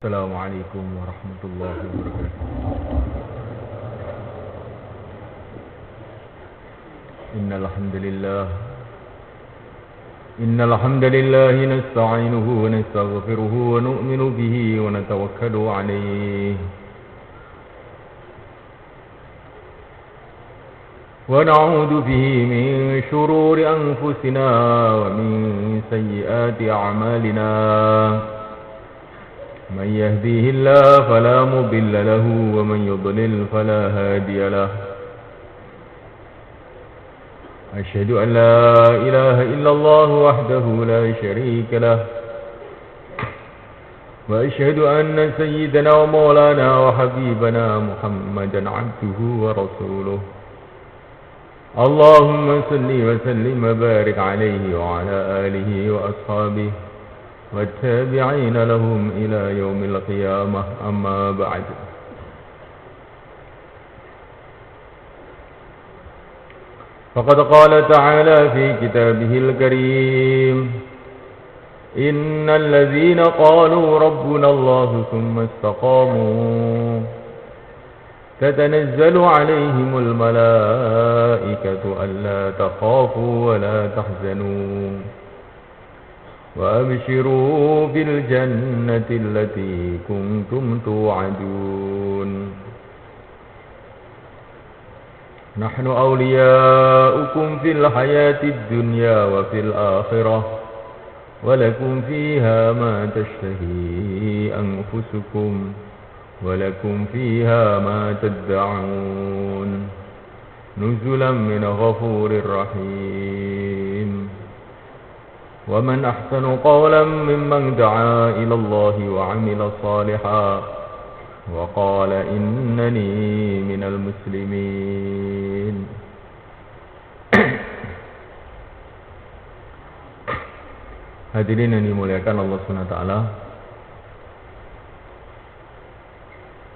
السلام عليكم ورحمة الله وبركاته. إن الحمد لله نستعينه ونستغفره ونؤمن به ونتوكل عليه ونعوذ به من شرور أنفسنا ومن سيئات أعمالنا من يهديه الله فلا مضل له ومن يضلل فلا هادي له أشهد أن لا إله إلا الله وحده لا شريك له وأشهد أن سيدنا ومولانا وحبيبنا محمدا عبده ورسوله اللهم صل وسلم وبارك عليه وعلى آله وأصحابه والتابعين لهم إلى يوم القيامة أما بعد فقد قال تعالى في كتابه الكريم إن الذين قالوا ربنا الله ثم استقاموا تتنزل عليهم الملائكة ألا تخافوا ولا تحزنوا وأبشروا بالجنة التي كنتم توعدون نحن أولياؤكم في الحياة الدنيا وفي الآخرة ولكم فيها ما تشتهي أنفسكم ولكم فيها ما تدعون نزلا من غفور رحيم ومن أحسن قولا ممن دعا إلى الله وعمل صالحا وقال إنني من المسلمين Hadirin yang dimuliakan Allah SWT,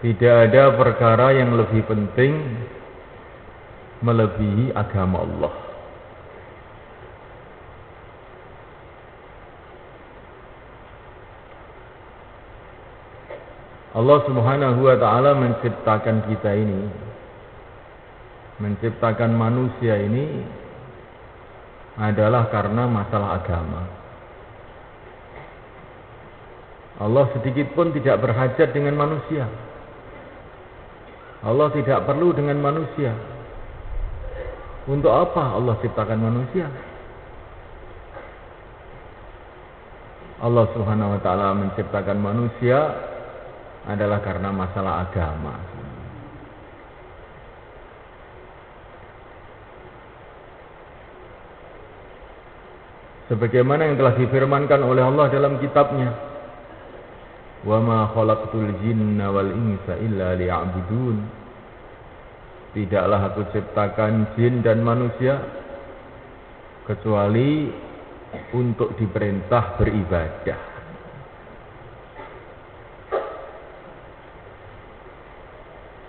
tidak ada perkara yang lebih penting melebihi agama Allah. Allah Subhanahu wa ta'ala menciptakan kita ini, menciptakan manusia ini adalah karena masalah agama. Allah sedikit pun tidak berhajat dengan manusia. Allah tidak perlu dengan manusia. Untuk apa Allah ciptakan manusia? Allah Subhanahu wa ta'ala menciptakan manusia adalah karena masalah agama. Sebagaimana yang telah difirmankan oleh Allah dalam kitabnya, "Wa ma khalaqtul jinna wal insa illa liya'budun." Tidaklah aku ciptakan jin dan manusia kecuali untuk diperintah beribadah.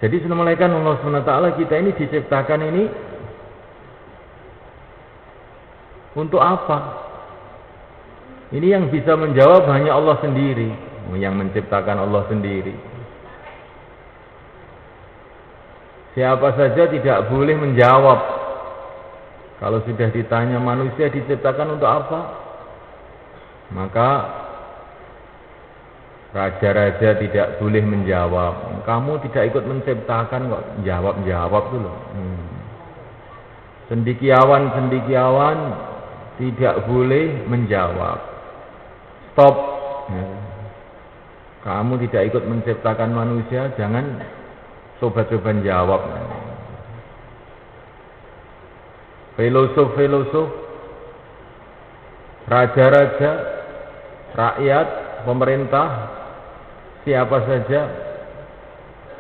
Jadi semalakan Allah SWT, kita ini diciptakan ini untuk apa? Ini yang bisa menjawab hanya Allah sendiri, yang menciptakan Allah sendiri. Siapa saja tidak boleh menjawab. Kalau sudah ditanya manusia diciptakan untuk apa, maka raja-raja tidak boleh menjawab. Kamu tidak ikut menciptakan kok jawab-jawab dulu. Sendikiawan tidak boleh menjawab. Stop. Kamu tidak ikut menciptakan manusia, jangan coba-coba jawab. Filosof, raja-raja, rakyat, pemerintah, siapa saja,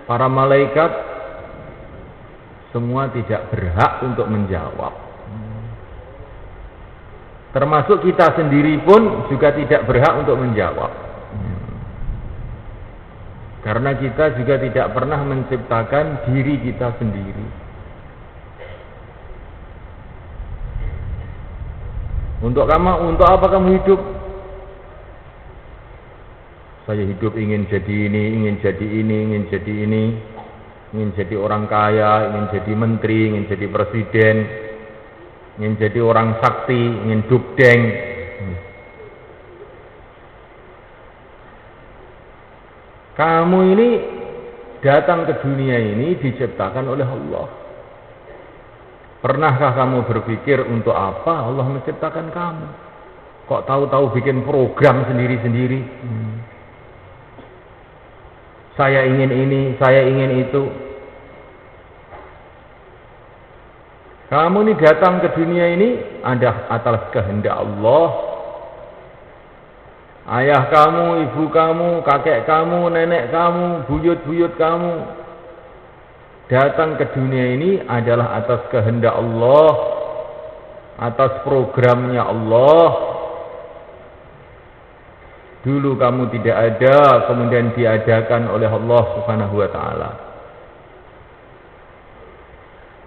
para malaikat, semua tidak berhak untuk menjawab. Termasuk kita sendiri pun juga tidak berhak untuk menjawab. Karena kita juga tidak pernah menciptakan diri kita sendiri. Untuk apa kamu hidup? Saya hidup ingin jadi ini, ingin jadi ini, ingin jadi ini, ingin jadi orang kaya, ingin jadi menteri, ingin jadi presiden, ingin jadi orang sakti, ingin dugdeng. Kamu ini datang ke dunia ini diciptakan oleh Allah. Pernahkah kamu berpikir untuk apa Allah menciptakan kamu? Kok tahu-tahu bikin program sendiri-sendiri? Saya ingin ini, saya ingin itu. Kamu ini datang ke dunia ini ada atas kehendak Allah. Ayah kamu, ibu kamu, kakek kamu, nenek kamu, buyut-buyut kamu datang ke dunia ini adalah atas kehendak Allah, atas programnya Allah. Dulu kamu tidak ada, kemudian diadakan oleh Allah Subhanahu wa ta'ala.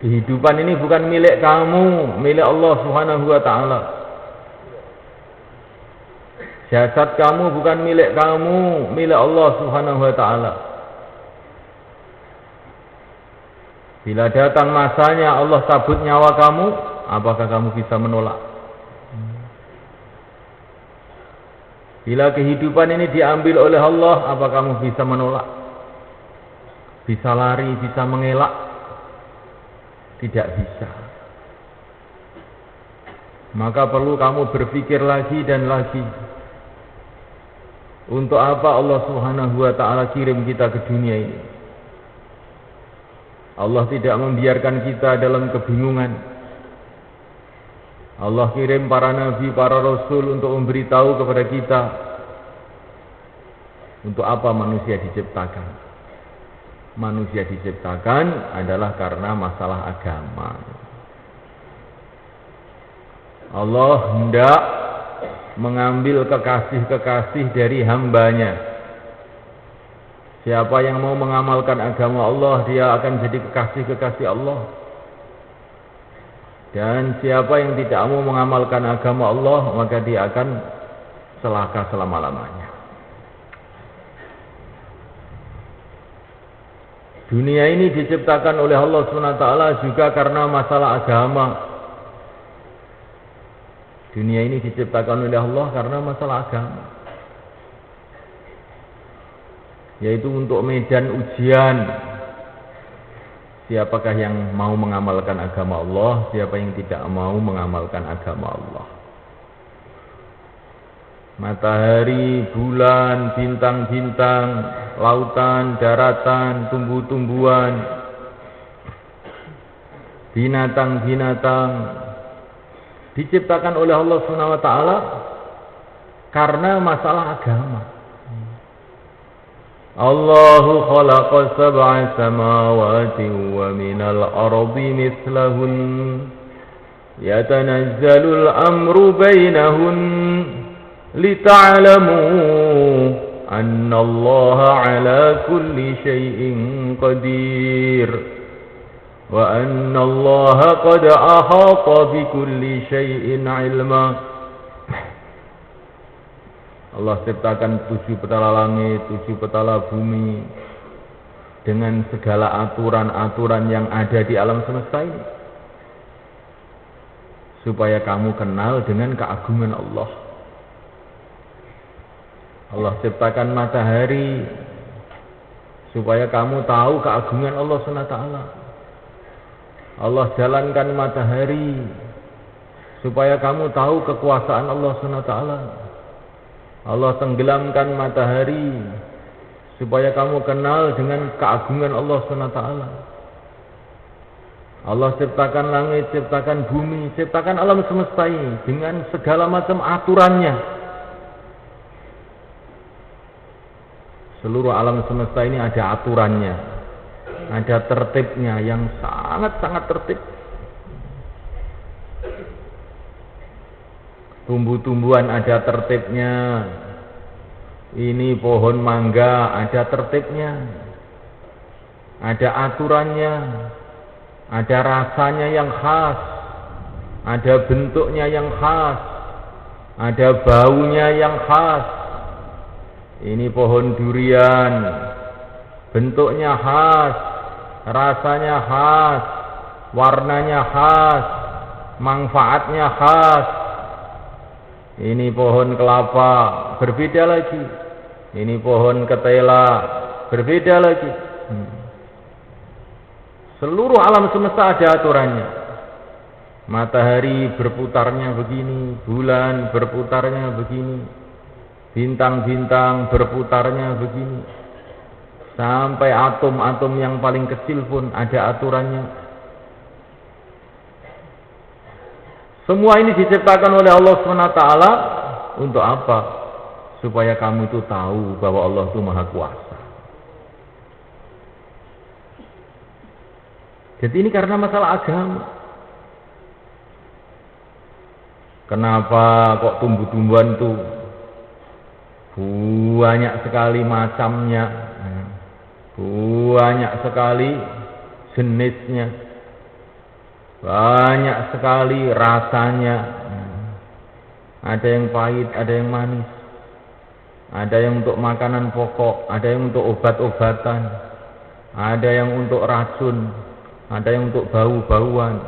Kehidupan ini bukan milik kamu, milik Allah Subhanahu wa ta'ala. Jasad kamu bukan milik kamu, milik Allah Subhanahu wa ta'ala. Bila datang masanya Allah cabut nyawa kamu, apakah kamu bisa menolak? Bila kehidupan ini diambil oleh Allah, apa kamu bisa menolak? Bisa lari, bisa mengelak? Tidak bisa. Maka perlu kamu berpikir lagi dan lagi. Untuk apa Allah Subhanahu wa ta'ala kirim kita ke dunia ini? Allah tidak membiarkan kita dalam kebingungan. Allah kirim para nabi, para rasul untuk memberitahu kepada kita untuk apa manusia diciptakan. Manusia diciptakan adalah karena masalah agama. Allah hendak mengambil kekasih-kekasih dari hambanya. Siapa yang mau mengamalkan agama Allah, dia akan jadi kekasih-kekasih Allah. Dan siapa yang tidak mau mengamalkan agama Allah, maka dia akan celaka selama-lamanya. Dunia ini diciptakan oleh Allah SWT juga karena masalah agama. Dunia ini diciptakan oleh Allah karena masalah agama. Yaitu untuk medan ujian. Siapakah yang mau mengamalkan agama Allah, siapa yang tidak mau mengamalkan agama Allah. Matahari, bulan, bintang-bintang, lautan, daratan, tumbuh-tumbuhan, binatang-binatang diciptakan oleh Allah SWT karena masalah agama. Allahu khalaqa sab'a samawati wa minal ardi mithlahun yatanazzalul amru bainahun lita'lamu anna Allah ala kulli shay'in qadir wa anna Allah qad ahata bi kulli shay'in ilma. Allah ciptakan 7 petala langit, 7 petala bumi dengan segala aturan-aturan yang ada di alam semesta ini, supaya kamu kenal dengan keagungan Allah. Allah ciptakan matahari supaya kamu tahu keagungan Allah SWT. Allah jalankan matahari supaya kamu tahu kekuasaan Allah SWT. Allah tenggelamkan matahari supaya kamu kenal dengan keagungan Allah SWT. Allah ciptakan langit, ciptakan bumi, ciptakan alam semesta ini dengan segala macam aturannya. Seluruh alam semesta ini ada aturannya, ada tertibnya yang sangat-sangat tertib. Tumbuh-tumbuhan ada tertibnya. Ini pohon mangga ada tertibnya, ada aturannya, ada rasanya yang khas, ada bentuknya yang khas, ada baunya yang khas. Ini pohon durian, bentuknya khas, rasanya khas, warnanya khas, manfaatnya khas. Ini pohon kelapa, berbeda lagi. Ini pohon ketela, berbeda lagi. Seluruh alam semesta ada aturannya. Matahari berputarnya begini, bulan berputarnya begini, bintang-bintang berputarnya begini, sampai atom-atom yang paling kecil pun ada aturannya. Semua ini diciptakan oleh Allah SWT untuk apa? Supaya kamu itu tahu bahwa Allah itu Maha Kuasa. Jadi ini karena masalah agama. Kenapa kok tumbuh-tumbuhan itu banyak sekali macamnya, banyak sekali jenisnya, banyak sekali rasanya. Ada yang pahit, ada yang manis, ada yang untuk makanan pokok, ada yang untuk obat-obatan, ada yang untuk racun, ada yang untuk bau-bauan,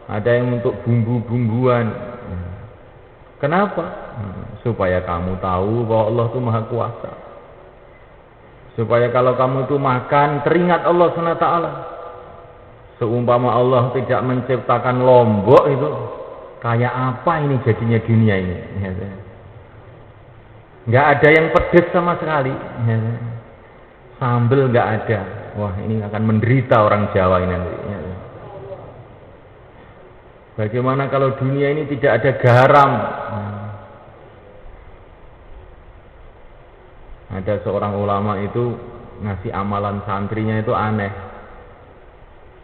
ada yang untuk bumbu-bumbuan. Kenapa? Supaya kamu tahu bahwa Allah itu Maha Kuasa. Supaya kalau kamu itu makan, teringat Allah SWT. Seumpama Allah tidak menciptakan lombok itu, kayak apa ini jadinya dunia ini? Nggak ada yang pedes sama sekali. Sambel nggak ada. Wah, ini akan menderita orang Jawa ini nanti. Bagaimana kalau dunia ini tidak ada garam? Ada seorang ulama itu ngasih amalan santrinya itu aneh.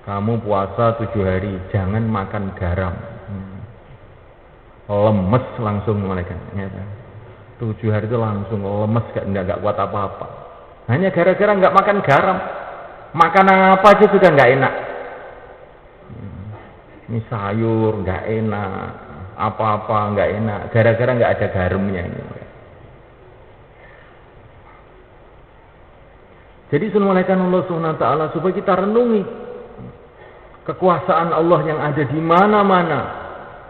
Kamu puasa 7 hari, jangan makan garam. Lemes langsung mereka. 7 hari itu langsung lemes, nggak kuat apa-apa. Hanya gara-gara nggak makan garam. Makan apa aja sudah nggak enak. Ini sayur nggak enak, apa-apa nggak enak, gara-gara nggak ada garamnya ini. Jadi sunwalaikan Allah SWT supaya kita renungi kekuasaan Allah yang ada di mana-mana,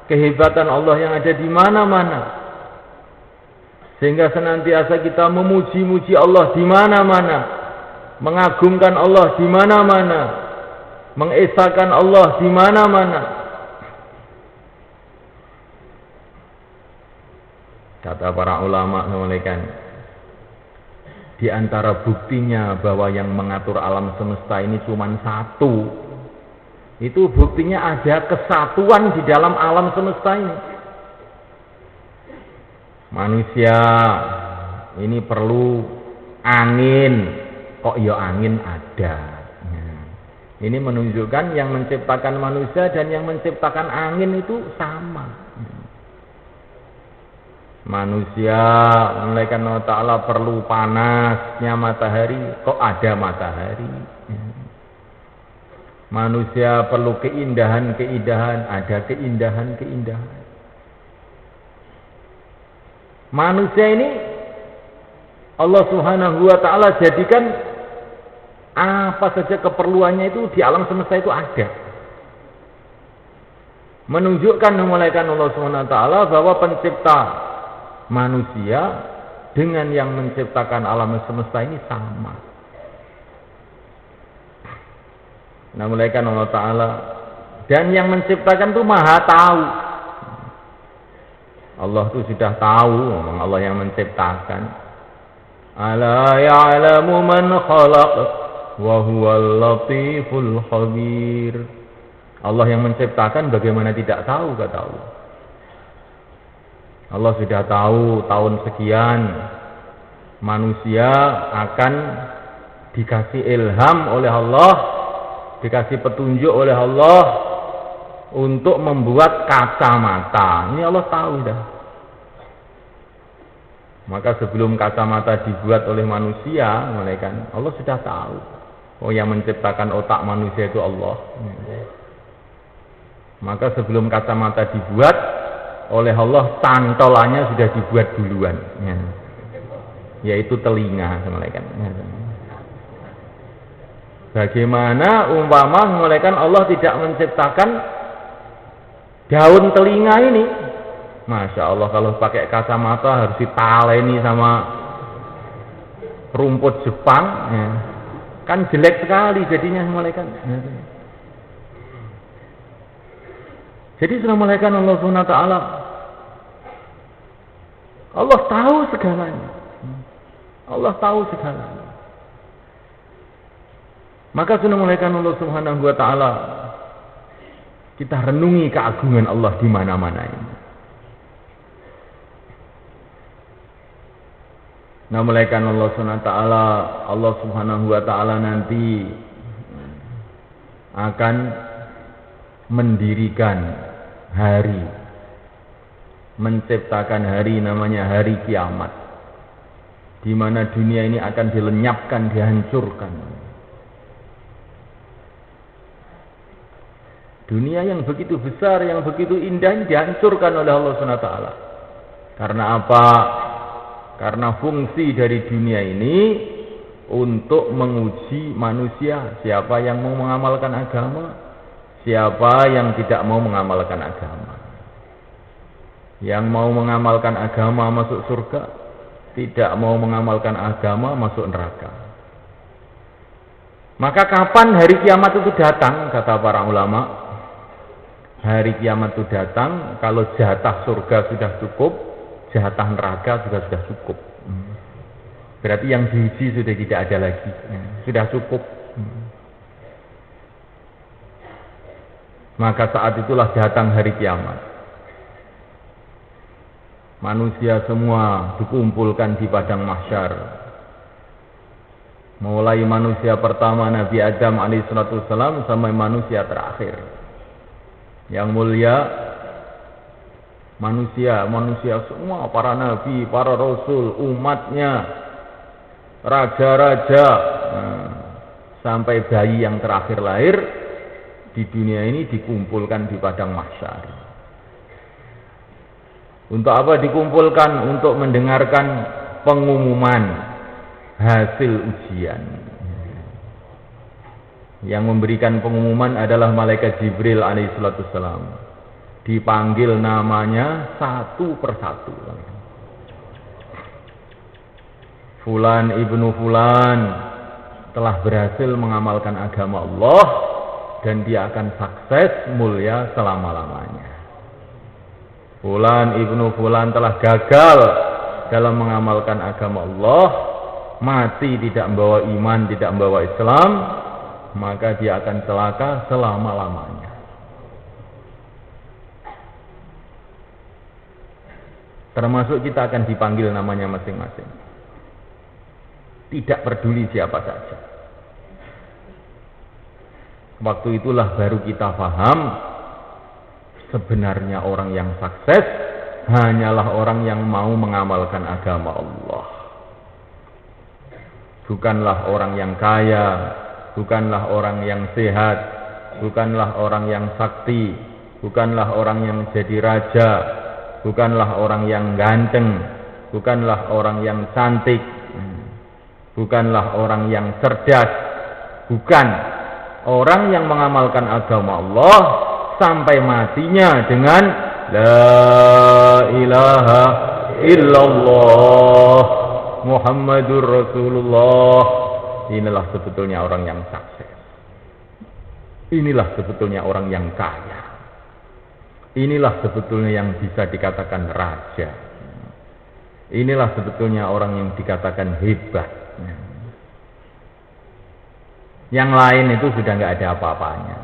kehebatan Allah yang ada di mana-mana, sehingga senantiasa kita memuji-muji Allah di mana-mana, mengagungkan Allah di mana-mana, mengesahkan Allah di mana-mana. Kata para ulama, di antara buktinya bahwa yang mengatur alam semesta ini cuma satu, itu buktinya ada kesatuan di dalam alam semesta ini. Manusia ini perlu angin, kok ya angin ada. Ini menunjukkan yang menciptakan manusia dan yang menciptakan angin itu sama. Manusia, malaikat Allah Ta'ala perlu panasnya matahari, kok ada matahari. Manusia perlu keindahan-keindahan, ada keindahan-keindahan. Manusia ini Allah Subhanahu wa Ta'ala jadikan apa saja keperluannya itu di alam semesta itu ada. Menunjukkan memulaikan Allah SWT bahwa pencipta manusia dengan yang menciptakan alam semesta ini sama. Nah, mulaikan Allah Ta'ala, dan yang menciptakan itu maha tahu. Allah itu sudah tahu, Allah yang menciptakan. Ala ya'lamu man khalaq wa huwal latiful khabir. Allah yang menciptakan, bagaimana tidak tahu, kata Allah. Allah sudah tahu tahun sekian manusia akan dikasih ilham oleh Allah, dikasih petunjuk oleh Allah untuk membuat kacamata. Ini Allah tahu dah. Maka sebelum kacamata dibuat oleh manusia, Allah sudah tahu. Oh, yang menciptakan otak manusia itu Allah. Maka sebelum kacamata dibuat oleh Allah, cantolannya sudah dibuat duluan. yaitu telinga, malaikat. Bagaimana umpama malaikat Allah tidak menciptakan daun telinga ini? Masya Allah, kalau pakai kacamata harus ditaleni sama rumput Jepang, ya. Kan jelek sekali jadinya malaikat. Jadi sudah malaikat Allah SWT, Allah tahu segalanya. Allah tahu segalanya. Maka sudah malaikat Allah Subhanahu wa taala, kita renungi keagungan Allah di mana-mana ini. Nah, malaikat Allah Subhanahu wa taala, Allah Subhanahu wa taala nanti akan mendirikan hari, menciptakan hari namanya hari kiamat, di mana dunia ini akan dilenyapkan, dihancurkan. Dunia yang begitu besar, yang begitu indah dihancurkan oleh Allah SWT. Karena apa? Karena fungsi dari dunia ini untuk menguji manusia. Siapa yang mau mengamalkan agama, siapa yang tidak mau mengamalkan agama. Yang mau mengamalkan agama masuk surga, tidak mau mengamalkan agama masuk neraka. Maka kapan hari kiamat itu datang, kata para ulama? Hari kiamat itu datang kalau jatah surga sudah cukup, jatah neraka juga sudah cukup. Berarti yang diuji sudah tidak ada lagi, sudah cukup. Maka saat itulah datang hari kiamat. Manusia semua dikumpulkan di padang mahsyar. Mulai manusia pertama Nabi Adam alaihissalam sampai manusia terakhir. Yang mulia manusia semua, para nabi, para rasul, umatnya, raja-raja, sampai bayi yang terakhir lahir di dunia ini dikumpulkan di padang mahsyar. Untuk apa dikumpulkan? Untuk mendengarkan pengumuman hasil ujian. Yang memberikan pengumuman adalah malaikat Jibril alaihissalam. Dipanggil namanya satu persatu. Fulan ibnu Fulan telah berhasil mengamalkan agama Allah dan dia akan sukses mulia selama-lamanya. Fulan ibnu Fulan telah gagal dalam mengamalkan agama Allah, mati tidak membawa iman, tidak membawa Islam, maka dia akan celaka selama-lamanya. Termasuk kita akan dipanggil namanya masing-masing. Tidak peduli siapa saja. Waktu itulah baru kita paham sebenarnya orang yang sukses hanyalah orang yang mau mengamalkan agama Allah. Bukanlah orang yang kaya, bukanlah orang yang sehat, bukanlah orang yang sakti, bukanlah orang yang jadi raja, bukanlah orang yang ganteng, bukanlah orang yang cantik, bukanlah orang yang cerdas, bukan. Orang yang mengamalkan agama Allah sampai matinya dengan La ilaha illallah Muhammadur Rasulullah. Inilah sebetulnya orang yang sukses. Inilah sebetulnya orang yang kaya. Inilah sebetulnya yang bisa dikatakan raja. Inilah sebetulnya orang yang dikatakan hebat. Yang lain itu sudah nggak ada apa-apanya.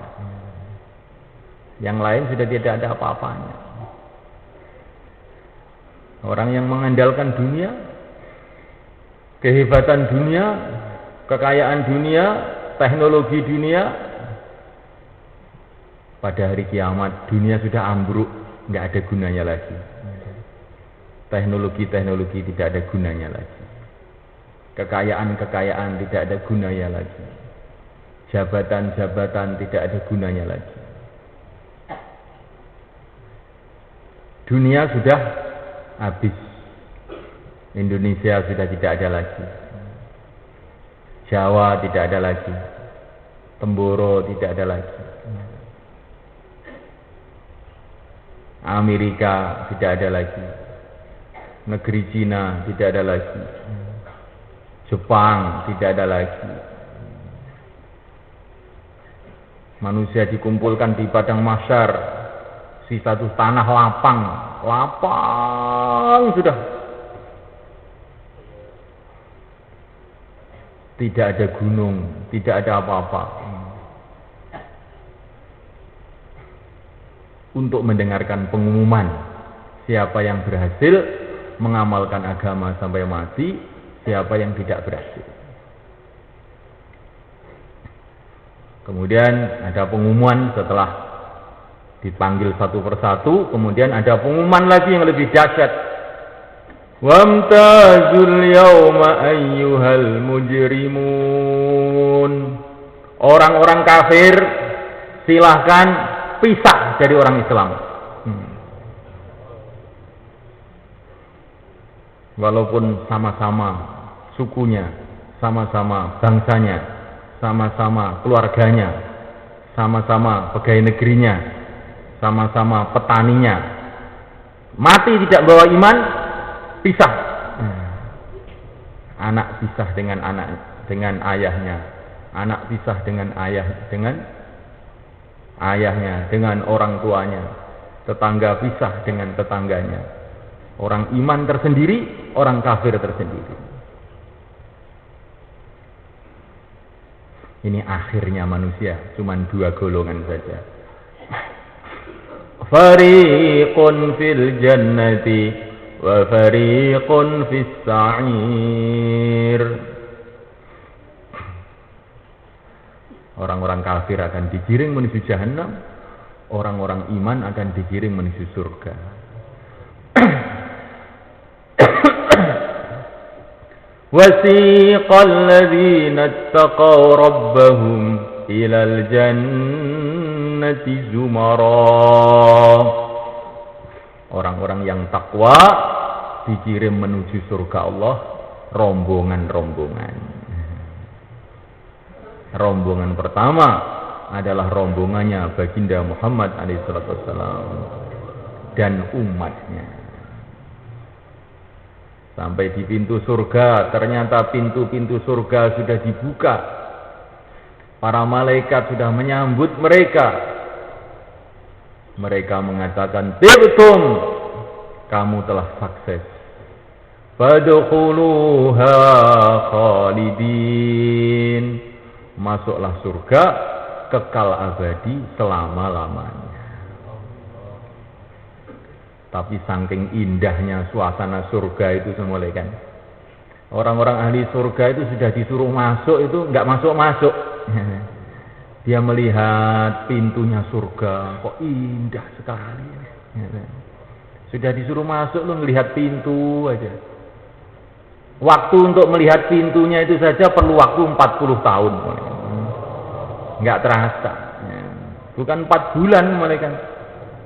Yang lain sudah tidak ada apa-apanya. Orang yang mengandalkan dunia, kehebatan dunia, kekayaan dunia, teknologi dunia, pada hari kiamat dunia sudah ambruk, nggak ada gunanya lagi. Teknologi tidak ada gunanya lagi. Kekayaan tidak ada gunanya lagi. Jabatan tidak ada gunanya lagi. Dunia sudah habis. Indonesia sudah tidak ada lagi. Jawa tidak ada lagi. Temboro tidak ada lagi. Amerika tidak ada lagi. Negeri Cina tidak ada lagi. Jepang tidak ada lagi. Manusia dikumpulkan di padang mahsyar, sisa itu tanah lapang sudah. Tidak ada gunung, tidak ada apa-apa. Untuk mendengarkan pengumuman siapa yang berhasil mengamalkan agama sampai mati, siapa yang tidak berhasil. Kemudian ada pengumuman setelah dipanggil satu persatu, kemudian ada pengumuman lagi yang lebih dahsyat. Wamtazul yawma ayyuhal mujrimun. Orang-orang kafir silahkan pisah dari orang Islam. Walaupun sama-sama sukunya, sama-sama bangsanya, sama-sama keluarganya, sama-sama pegawai negerinya, sama-sama petaninya, mati tidak bawa iman, pisah. Anak pisah dengan ayahnya, anak pisah dengan ayahnya, dengan orang tuanya, tetangga pisah dengan tetangganya, orang iman tersendiri, orang kafir tersendiri. Ini akhirnya manusia, cuman dua golongan saja. Fariqun fil jannati wa fariqun fis sa'ir. Orang-orang kafir akan digiring menuju jahanam, orang-orang iman akan digiring menuju surga. Wasiqal ladzina ittaqaw rabbahum ilal jannati zumara. Orang-orang yang takwa dikirim menuju surga Allah rombongan-rombongan. Rombongan pertama adalah rombongannya baginda Muhammad SAW dan umatnya. Sampai di pintu surga, ternyata pintu-pintu surga sudah dibuka. Para malaikat sudah menyambut mereka. Mereka mengatakan, "Tibtum, kamu telah sukses. Fadkhuluha khalidin." Masuklah surga kekal abadi selama-lamanya. Tapi saking indahnya suasana surga itu semua kan. Orang-orang ahli surga itu sudah disuruh masuk itu enggak masuk-masuk. Dia melihat pintunya surga, kok indah sekali. Sudah disuruh masuk lu melihat pintu aja. Waktu untuk melihat pintunya itu saja perlu waktu 40 tahun. Enggak terasa. Bukan 4 bulan mereka,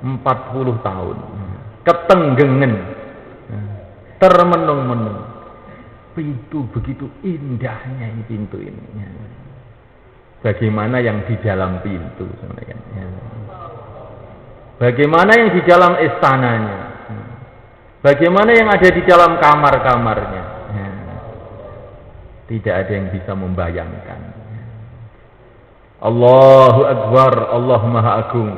40 tahun. Ketenggengen, termenung-menung. Pintu begitu indahnya ini pintu ini. Bagaimana yang di dalam pintu? Bagaimana yang di dalam istananya? Bagaimana yang ada di dalam kamar-kamarnya? Tidak ada yang bisa membayangkan. Allahu Akbar, Allah Maha Agung.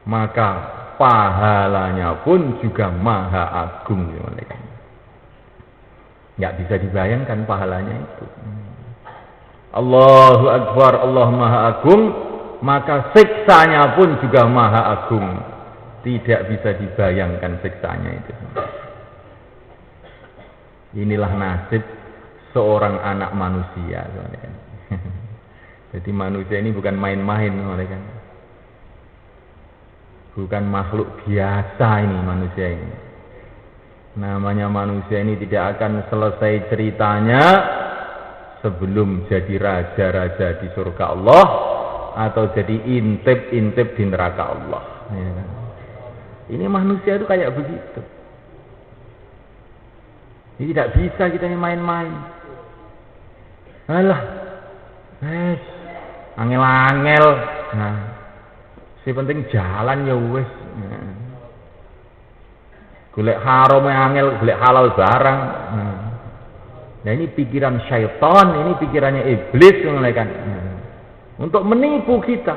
Maka pahalanya pun juga maha agung. Nggak bisa dibayangkan pahalanya itu. Allahu Akbar, Allah Maha Agung, maka siksanya pun juga maha agung. Tidak bisa dibayangkan siksanya itu. Inilah nasib seorang anak manusia. Jadi manusia ini bukan main-main. Bukan makhluk biasa ini manusia ini. Namanya manusia ini tidak akan selesai ceritanya sebelum jadi raja-raja di surga Allah atau jadi intip-intip di neraka Allah. Ini manusia itu kayak begitu. Ini tidak bisa kita ini main-main. Alah, angel-angel. Nah, si penting jalan ya wis. Golek haram angel, golek halal barang. Nah ini pikiran syaitan, ini pikirannya iblis kan. Untuk menipu kita.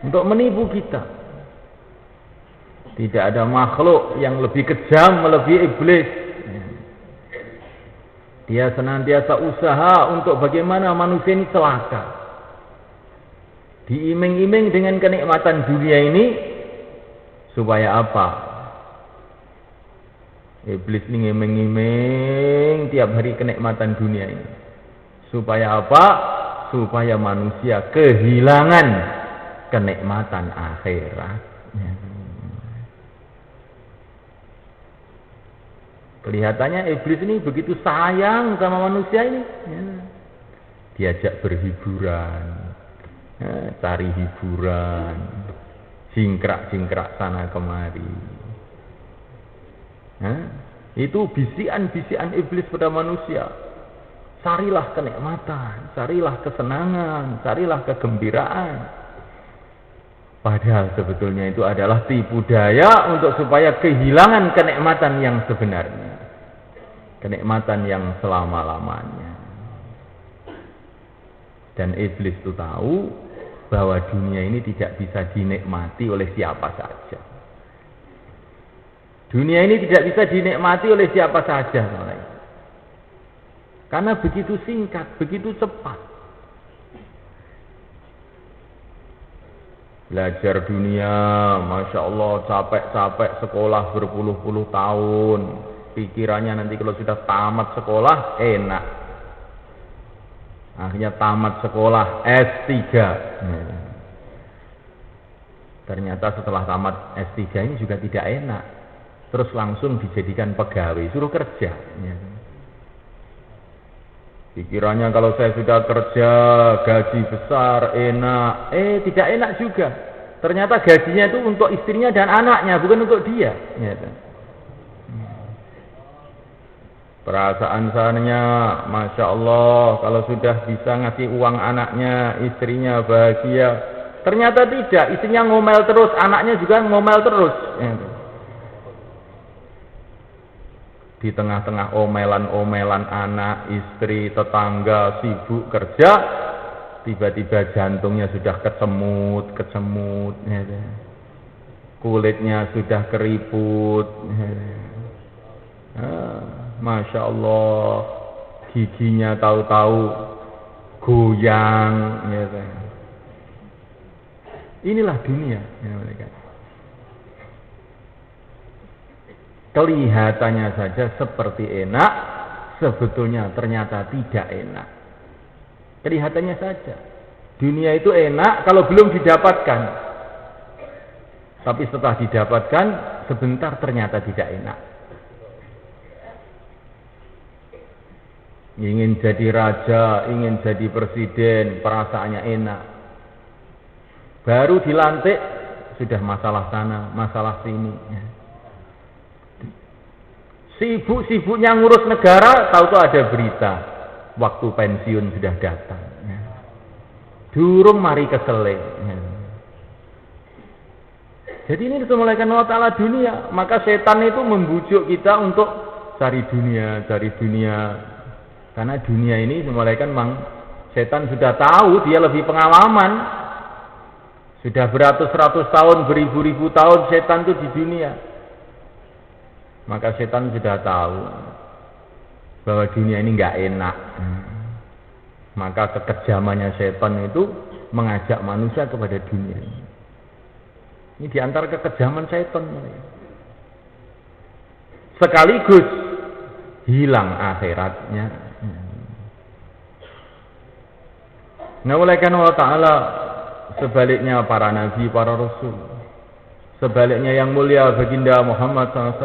Untuk menipu kita. Tidak ada makhluk yang lebih kejam melebihi iblis. Dia senantiasa usaha untuk bagaimana manusia ini celaka. Diiming-iming dengan kenikmatan dunia ini supaya apa? Iblis ini ngiming-ngiming tiap hari kenikmatan dunia ini. Supaya apa? Supaya manusia kehilangan kenikmatan akhirat. Kelihatannya iblis ini begitu sayang sama manusia ini. Diajak berhiburan, cari hiburan, jingkrak-jingkrak sana kemari. Itu bisikan-bisikan iblis pada manusia. Carilah kenikmatan, carilah kesenangan, carilah kegembiraan. Padahal sebetulnya itu adalah tipu daya untuk supaya kehilangan kenikmatan yang sebenarnya. Kenikmatan yang selama-lamanya. Dan iblis itu tahu bahwa dunia ini tidak bisa dinikmati oleh siapa saja. Dunia ini tidak bisa dinikmati oleh siapa saja. Karena begitu singkat, begitu cepat. Belajar dunia, Masya Allah, capek-capek sekolah berpuluh-puluh tahun. Pikirannya nanti kalau sudah tamat sekolah, enak. Akhirnya tamat sekolah S3. Ternyata setelah tamat S3 ini juga tidak enak. Terus langsung dijadikan pegawai, suruh kerja. Pikirannya kalau saya sudah kerja, gaji besar, enak. Tidak enak juga. Ternyata gajinya itu untuk istrinya dan anaknya, bukan untuk dia. Perasaan sananya, Masya Allah, kalau sudah bisa ngasih uang anaknya, istrinya bahagia. Ternyata tidak, istrinya ngomel terus, anaknya juga ngomel terus. Di tengah-tengah omelan-omelan anak, istri, tetangga, sibuk kerja, tiba-tiba jantungnya sudah kecemut, kulitnya sudah keriput. Masya Allah, giginya tahu-tahu goyang. Inilah dunia. Kelihatannya saja seperti enak, sebetulnya ternyata tidak enak. Kelihatannya saja. Dunia itu enak kalau belum didapatkan. Tapi setelah didapatkan, sebentar ternyata tidak enak. Ingin jadi raja, ingin jadi presiden, perasaannya enak. Baru dilantik, sudah masalah sana, masalah sini. Sibuk-sibuknya ngurus negara, tahu-tahu ada berita waktu pensiun sudah datang. Durung mari kesele. Jadi ini disembelihkan Allah Ta'ala dunia. Maka setan itu membujuk kita untuk cari dunia. Karena dunia ini disembelihkan memang setan sudah tahu, dia lebih pengalaman. Sudah beratus-ratus tahun, beribu-ribu tahun setan itu di dunia. Maka setan sudah tahu bahwa dunia ini enggak enak. Maka kekejamannya setan itu mengajak manusia kepada dunia ini. Ini diantara kekejaman setan. Sekaligus hilang akhiratnya. Nah, oleh karena Allah Ta'ala, sebaliknya para nabi, para rasul, sebaliknya yang mulia baginda Muhammad SAW,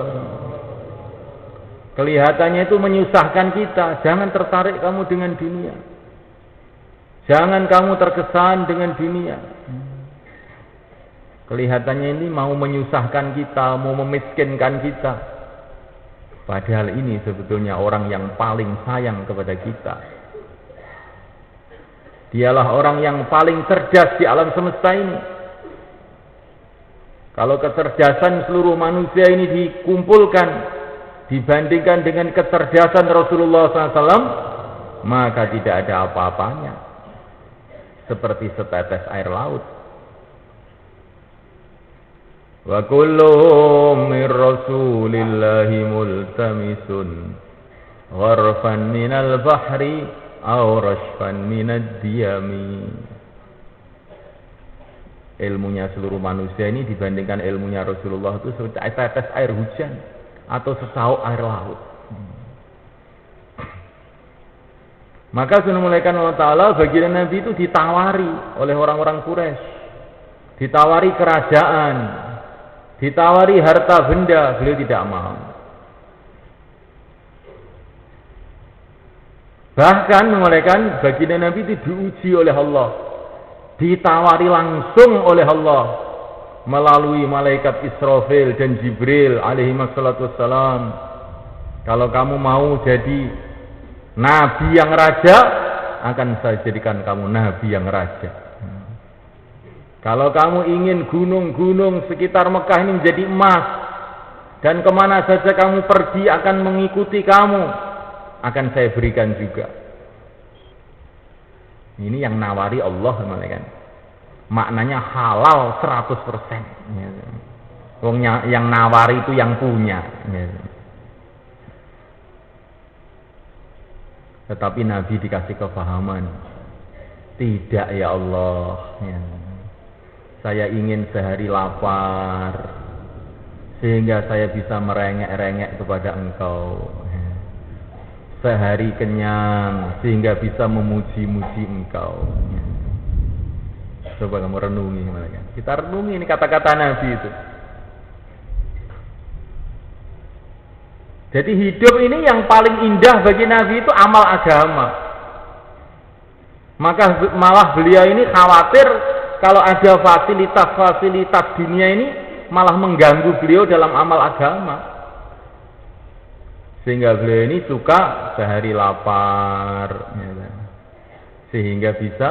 kelihatannya itu menyusahkan kita. Jangan tertarik kamu dengan dunia. Jangan kamu terkesan dengan dunia. Kelihatannya ini mau menyusahkan kita, mau memiskinkan kita. Padahal ini sebetulnya orang yang paling sayang kepada kita. Dialah orang yang paling cerdas di alam semesta ini. Kalau kecerdasan seluruh manusia ini dikumpulkan, dibandingkan dengan kecerdasan Rasulullah SAW, maka tidak ada apa-apanya. Seperti setetes air laut. Wa kulluhum min rasulillahi multamisun gharfan minal bahri aw rashfan minad diyami. Ilmunya seluruh manusia ini dibandingkan ilmunya Rasulullah itu seperti tetes air hujan atau sesauk air laut. Maka sunnah mulaikan Allah Ta'ala baginda Nabi itu ditawari oleh orang-orang Quraisy, ditawari kerajaan, ditawari harta benda, beliau tidak mau. Bahkan mulaikan baginda Nabi itu diuji oleh Allah, ditawari langsung oleh Allah melalui malaikat Israfil dan Jibril alaihi wassalatu wassalam. Kalau kamu mau jadi nabi yang raja, akan saya jadikan kamu nabi yang raja. Kalau kamu ingin gunung-gunung sekitar Mekah ini menjadi emas, dan kemana saja kamu pergi akan mengikuti kamu, akan saya berikan juga. Ini yang nawari Allah, kan? Maknanya halal 100%. Wong yang nawari itu yang punya. Tetapi Nabi dikasih kefahaman, tidak ya Allah. Saya ingin sehari lapar, sehingga saya bisa merengek-rengek kepada Engkau. Sehari kenyang sehingga bisa memuji-muji Engkau. Coba kamu renungi, kita renungi ini kata-kata Nabi itu. Jadi hidup ini yang paling indah bagi Nabi itu amal agama. Maka malah beliau ini khawatir kalau ada fasilitas-fasilitas dunia ini malah mengganggu beliau dalam amal agama. Sehingga beliau ini suka sehari lapar, sehingga bisa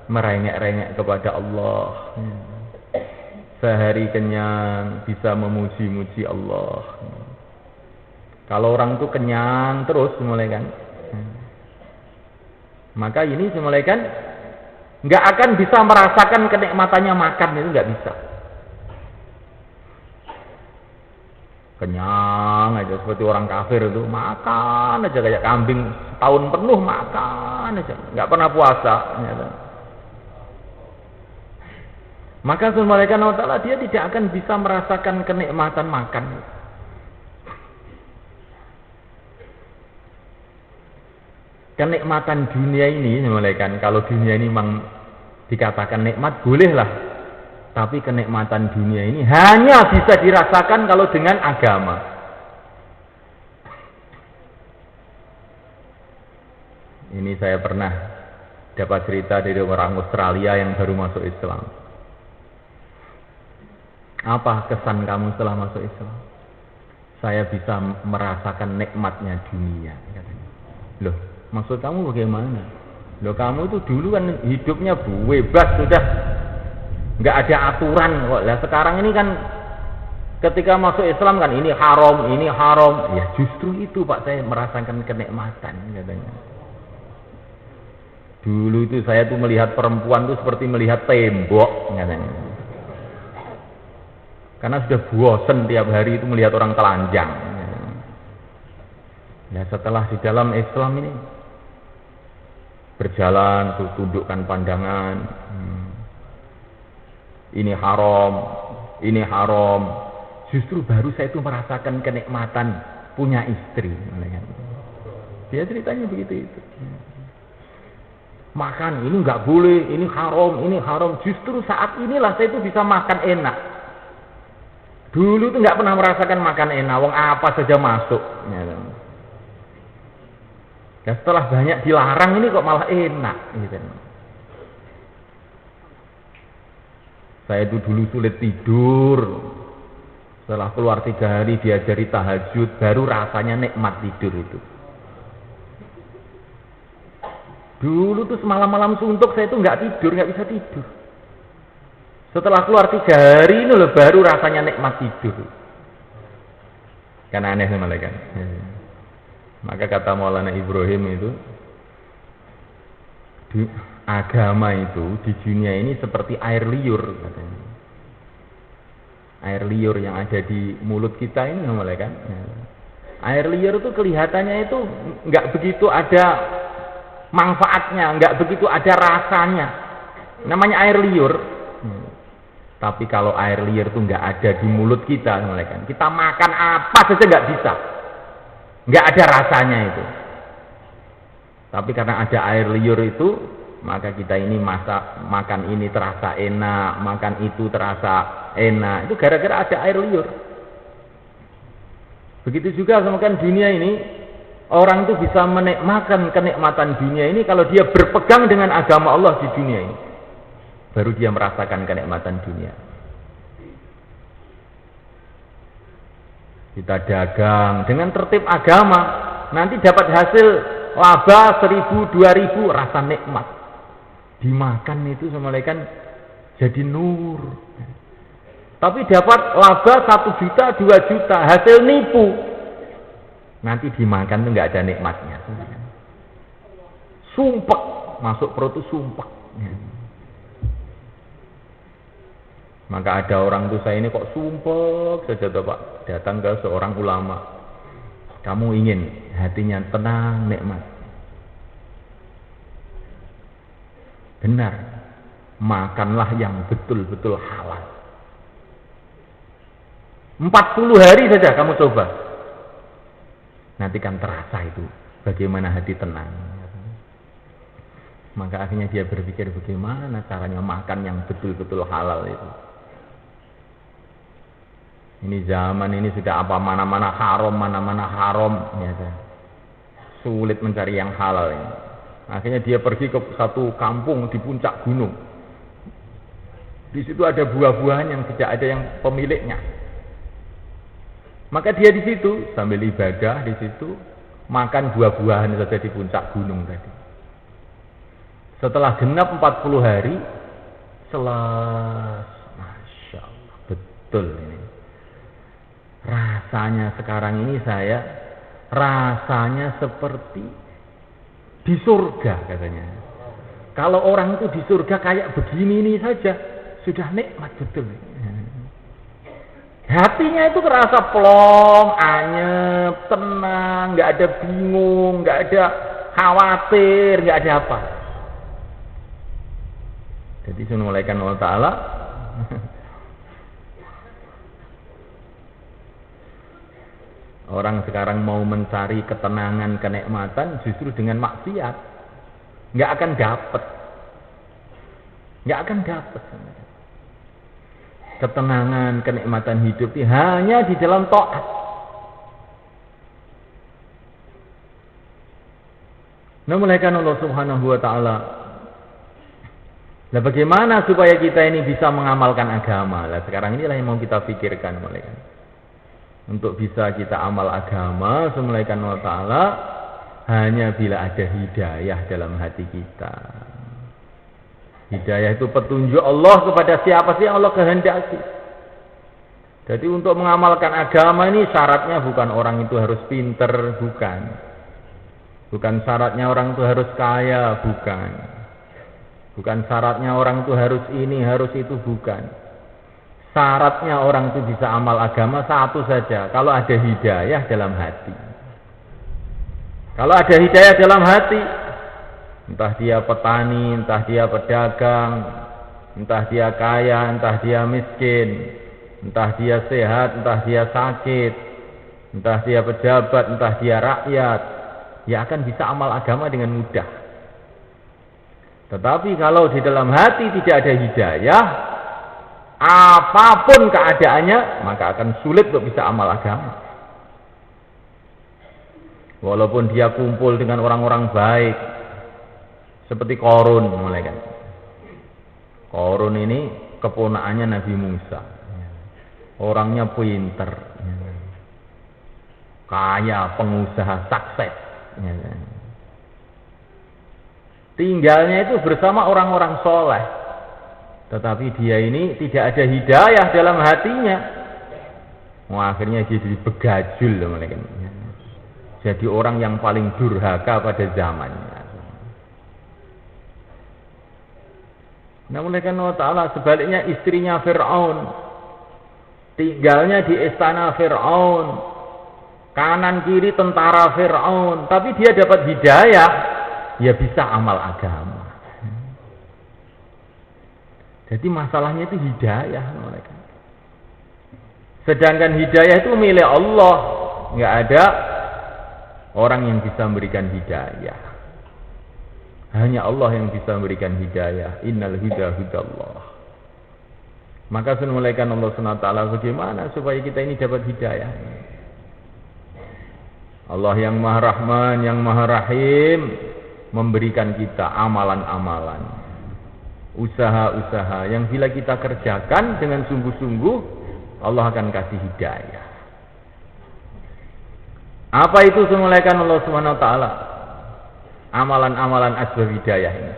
merengek-rengek kepada Allah. Sehari kenyang bisa memuji-muji Allah. Kalau orang itu kenyang terus mulai kan, maka ini mulai kan nggak akan bisa merasakan kenikmatannya makan, itu nggak bisa. Kenyang aja seperti orang kafir itu, makan aja kayak kambing setahun penuh, makan aja, nggak pernah puasa. Maka malaikat Allah Ta'ala dia tidak akan bisa merasakan kenikmatan makan. Kenikmatan dunia ini malaikat, kalau dunia ini memang dikatakan nikmat bolehlah. Tapi kenikmatan dunia ini hanya bisa dirasakan kalau dengan agama. Ini saya pernah dapat cerita dari orang Australia yang baru masuk Islam. Apa kesan kamu setelah masuk Islam? Saya bisa merasakan nikmatnya dunia. Loh, maksud kamu bagaimana? Loh, kamu itu dulu kan hidupnya bebas sudah. Nggak ada aturan kok. Lah sekarang ini kan ketika masuk Islam kan ini haram. Ya justru itu Pak, saya merasakan kenikmatan katanya. Dulu itu saya tuh melihat perempuan tuh seperti melihat tembok katanya. Karena sudah bosan tiap hari itu melihat orang telanjang. Ya setelah di dalam Islam ini berjalan tuh tundukkan pandangan. Ini haram. Justru baru saya itu merasakan kenikmatan punya istri. Dia ceritanya begitu itu. Makan ini nggak boleh, ini haram. Justru saat inilah saya itu bisa makan enak. Dulu itu nggak pernah merasakan makan enak. Wong apa saja masuk. Dan setelah banyak dilarang ini kok malah enak. Gitu. Saya itu dulu sulit tidur. Setelah keluar 3 hari diajari tahajud, baru rasanya nikmat tidur itu. Dulu tuh semalam-malam suntuk saya itu nggak tidur, nggak bisa tidur. Setelah keluar 3 hari ini loh baru rasanya nikmat tidur. Kan aneh sama kan. Maka kata Maulana Ibrahim itu, agama itu di dunia ini seperti air liur katanya. Air liur yang ada di mulut kita ini sama kan. Air liur itu kelihatannya itu nggak begitu ada manfaatnya, nggak begitu ada rasanya. Namanya air liur. Tapi kalau air liur itu nggak ada di mulut kita, kan? Kita makan apa saja nggak bisa, nggak ada rasanya itu. Tapi karena ada air liur itu, maka kita ini makan ini terasa enak, makan itu terasa enak. Itu gara-gara ada air liur. Begitu juga sama kan dunia ini. Orang itu bisa menikmati kenikmatan dunia ini kalau dia berpegang dengan agama Allah di dunia ini. Baru dia merasakan kenikmatan dunia. Kita dagang dengan tertib agama, nanti dapat hasil laba 1.000, 2.000, rasa nikmat. Dimakan itu sama kan jadi nur. Tapi dapat laba 1 juta, 2 juta, hasil nipu. Nanti dimakan tuh nggak ada nikmatnya. Sumpek, masuk perut tuh sumpek. Maka ada orang tuh saya ini kok sumpek saja tuh Pak. Datang ke seorang ulama. Kamu ingin hatinya tenang, nikmat. Benar. Makanlah yang betul-betul halal. 40 hari saja kamu coba. Nanti kan terasa itu bagaimana hati tenang. Maka akhirnya dia berpikir bagaimana caranya makan yang betul-betul halal itu. Ini zaman ini sudah apa mana-mana haram ya. Sulit mencari yang halal ini. Akhirnya dia pergi ke satu kampung di puncak gunung. Di situ ada buah-buahan yang tidak ada yang pemiliknya. Maka dia di situ sambil ibadah di situ makan buah-buahan saja di puncak gunung tadi. Setelah genap 40 hari, Masya Allah, betul ini. Rasanya sekarang ini rasanya seperti di surga katanya. Kalau orang itu di surga kayak begini ini saja, sudah nikmat betul. Hatinya itu terasa plong, anyep, tenang, nggak ada bingung, nggak ada khawatir, nggak ada apa. Jadi sunulaikan Allah Ta'ala orang sekarang mau mencari ketenangan, kenikmatan justru dengan maksiat. Nggak akan dapat. Ketenangan, kenikmatan hidup ini hanya di dalam taat. Memuliakan Allah Subhanahu wa Ta'ala. Nah, bagaimana supaya kita ini bisa mengamalkan agama? Nah, sekarang inilah yang mau kita pikirkan, mulaikan. Untuk bisa kita amal agama, memuliakan Allah Ta'ala, hanya bila ada hidayah dalam hati kita. Hidayah itu petunjuk Allah kepada siapa sih yang Allah kehendaki. Jadi untuk mengamalkan agama ini syaratnya bukan orang itu harus pinter, bukan. Bukan syaratnya orang itu harus kaya, bukan. Bukan syaratnya orang itu harus ini, harus itu, bukan. Syaratnya orang itu bisa amal agama satu saja, kalau ada hidayah dalam hati. Kalau ada hidayah dalam hati, entah dia petani, entah dia pedagang, entah dia kaya, entah dia miskin, entah dia sehat, entah dia sakit, entah dia pejabat, entah dia rakyat, ya akan bisa amal agama dengan mudah. Tetapi kalau di dalam hati tidak ada hidayah, apapun keadaannya, maka akan sulit untuk bisa amal agama. Walaupun dia kumpul dengan orang-orang baik, seperti Qarun, mulai kan. Qarun ini keponakannya Nabi Musa. Orangnya pinter, kaya, pengusaha, sukses. Tinggalnya itu bersama orang-orang soleh. Tetapi dia ini tidak ada hidayah dalam hatinya. Akhirnya dia jadi begajul. Jadi orang yang paling durhaka pada zamannya. Namun Allah Ta'ala sebaliknya istrinya Fir'aun, tinggalnya di istana Fir'aun, kanan kiri tentara Fir'aun, tapi dia dapat hidayah, dia bisa amal agama. Jadi masalahnya itu hidayah mereka. Sedangkan hidayah itu milik Allah, nggak ada orang yang bisa memberikan hidayah. Hanya Allah yang bisa memberikan hidayah. Innal hudallah. Maka sunulaikan Allah SWT bagaimana supaya kita ini dapat hidayah. Allah yang Maha Rahman, yang Maha Rahim memberikan kita amalan-amalan, usaha-usaha yang bila kita kerjakan dengan sungguh-sungguh, Allah akan kasih hidayah. Apa itu sunulaikan Allah SWT? Amalan-amalan asbab hidayah ini.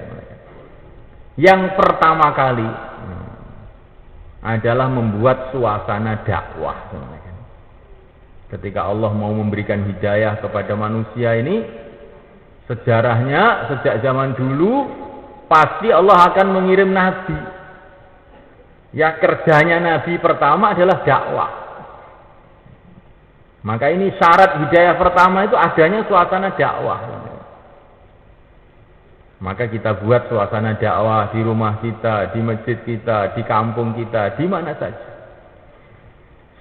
Yang pertama kali adalah membuat suasana dakwah. Ketika Allah mau memberikan hidayah kepada manusia ini, sejarahnya sejak zaman dulu pasti Allah akan mengirim nabi. Ya, kerjanya nabi pertama adalah dakwah. Maka ini syarat hidayah pertama itu adanya suasana dakwah. Maka kita buat suasana dakwah di rumah kita, di masjid kita, di kampung kita, di mana saja.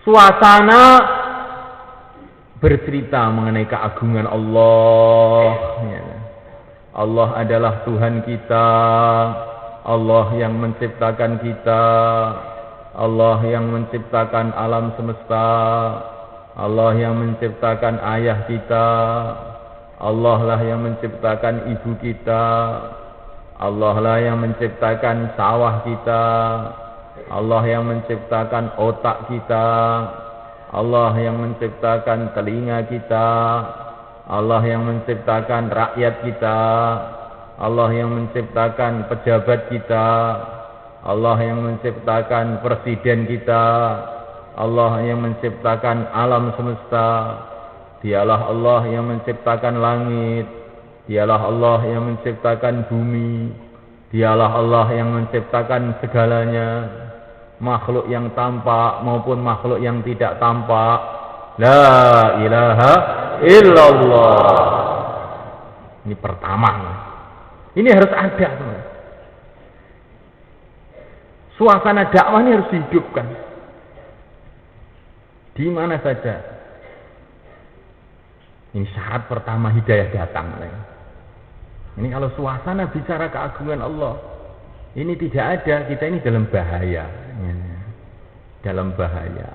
Suasana bercerita mengenai keagungan Allah. Allah adalah Tuhan kita. Allah yang menciptakan kita. Allah yang menciptakan alam semesta. Allah yang menciptakan ayah kita. Allah lah yang menciptakan ibu kita. Allah lah yang menciptakan sawah kita. Allah yang menciptakan otak kita. Allah yang menciptakan telinga kita. Allah yang menciptakan rakyat kita. Allah yang menciptakan pejabat kita. Allah yang menciptakan presiden kita. Allah yang menciptakan alam semesta. Dialah Allah yang menciptakan langit. Dialah Allah yang menciptakan bumi. Dialah Allah yang menciptakan segalanya, makhluk yang tampak maupun makhluk yang tidak tampak. La ilaha illallah. Ini pertama. Ini harus ada. Suasana dakwah ini harus dihidupkan. Di mana saja. Ini syarat pertama hidayah datang. Ini kalau suasana bicara keagungan Allah, ini tidak ada, kita ini dalam bahaya. Dalam bahaya.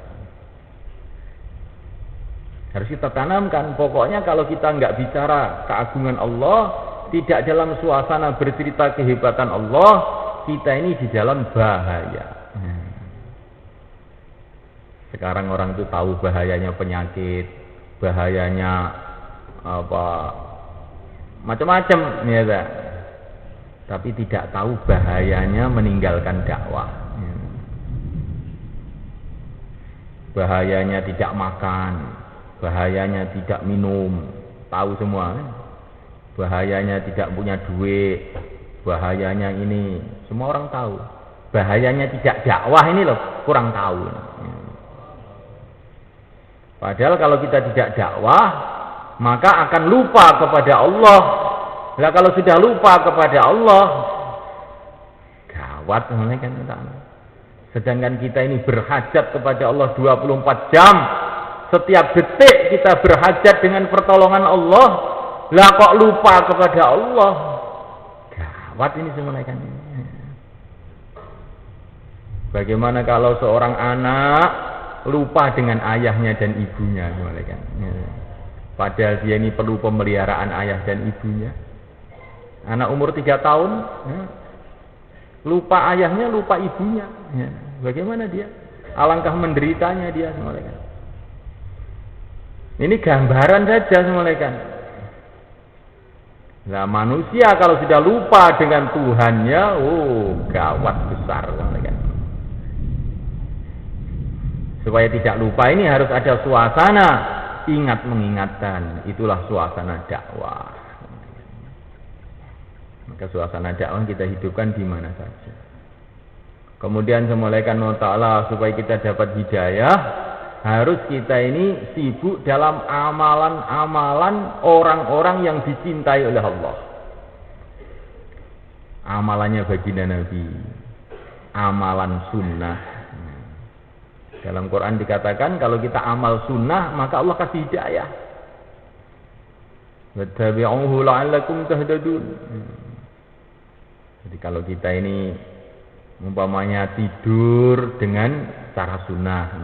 Harus kita tanamkan. Pokoknya kalau kita nggak bicara keagungan Allah, tidak dalam suasana bercerita kehebatan Allah, kita ini di dalam bahaya. Sekarang orang itu tahu bahayanya penyakit, bahayanya apa macam-macam ya, tapi tidak tahu bahayanya meninggalkan dakwah, bahayanya tidak makan, bahayanya tidak minum, tahu semua, bahayanya tidak punya duit, bahayanya ini semua orang tahu, bahayanya tidak dakwah ini loh kurang tahu. Padahal kalau kita tidak dakwah, maka akan lupa kepada Allah. Nah, kalau sudah lupa kepada Allah, gawat kan. Sedangkan kita ini berhajat kepada Allah 24 jam. Setiap detik kita berhajat dengan pertolongan Allah. Lah kok lupa kepada Allah? Gawat ini semuanya kan. Bagaimana kalau seorang anak lupa dengan ayahnya dan ibunya, kan? Padahal dia ini perlu pemeliharaan ayah dan ibunya. Anak umur 3 tahun, Lupa ayahnya, lupa ibunya. Ya. Bagaimana dia? Alangkah menderitanya dia semalekan. Ini gambaran saja semalekan. Nah, manusia kalau sudah lupa dengan Tuhannya, gawat besar semalekan. Supaya tidak lupa ini harus ada suasana ingat mengingatkan. Itulah suasana dakwah. Maka suasana dakwah kita hidupkan di mana saja. Kemudian semulaikan Allah Ta'ala supaya kita dapat hidayah, harus kita ini sibuk dalam amalan-amalan orang-orang yang dicintai oleh Allah. Amalannya baginda Nabi, amalan sunnah. Dalam Quran dikatakan kalau kita amal sunnah maka Allah kasih hidayah. Wattabi'uhu la'allakum tahtadun. Jadi kalau kita ini umpamanya tidur dengan cara sunnah,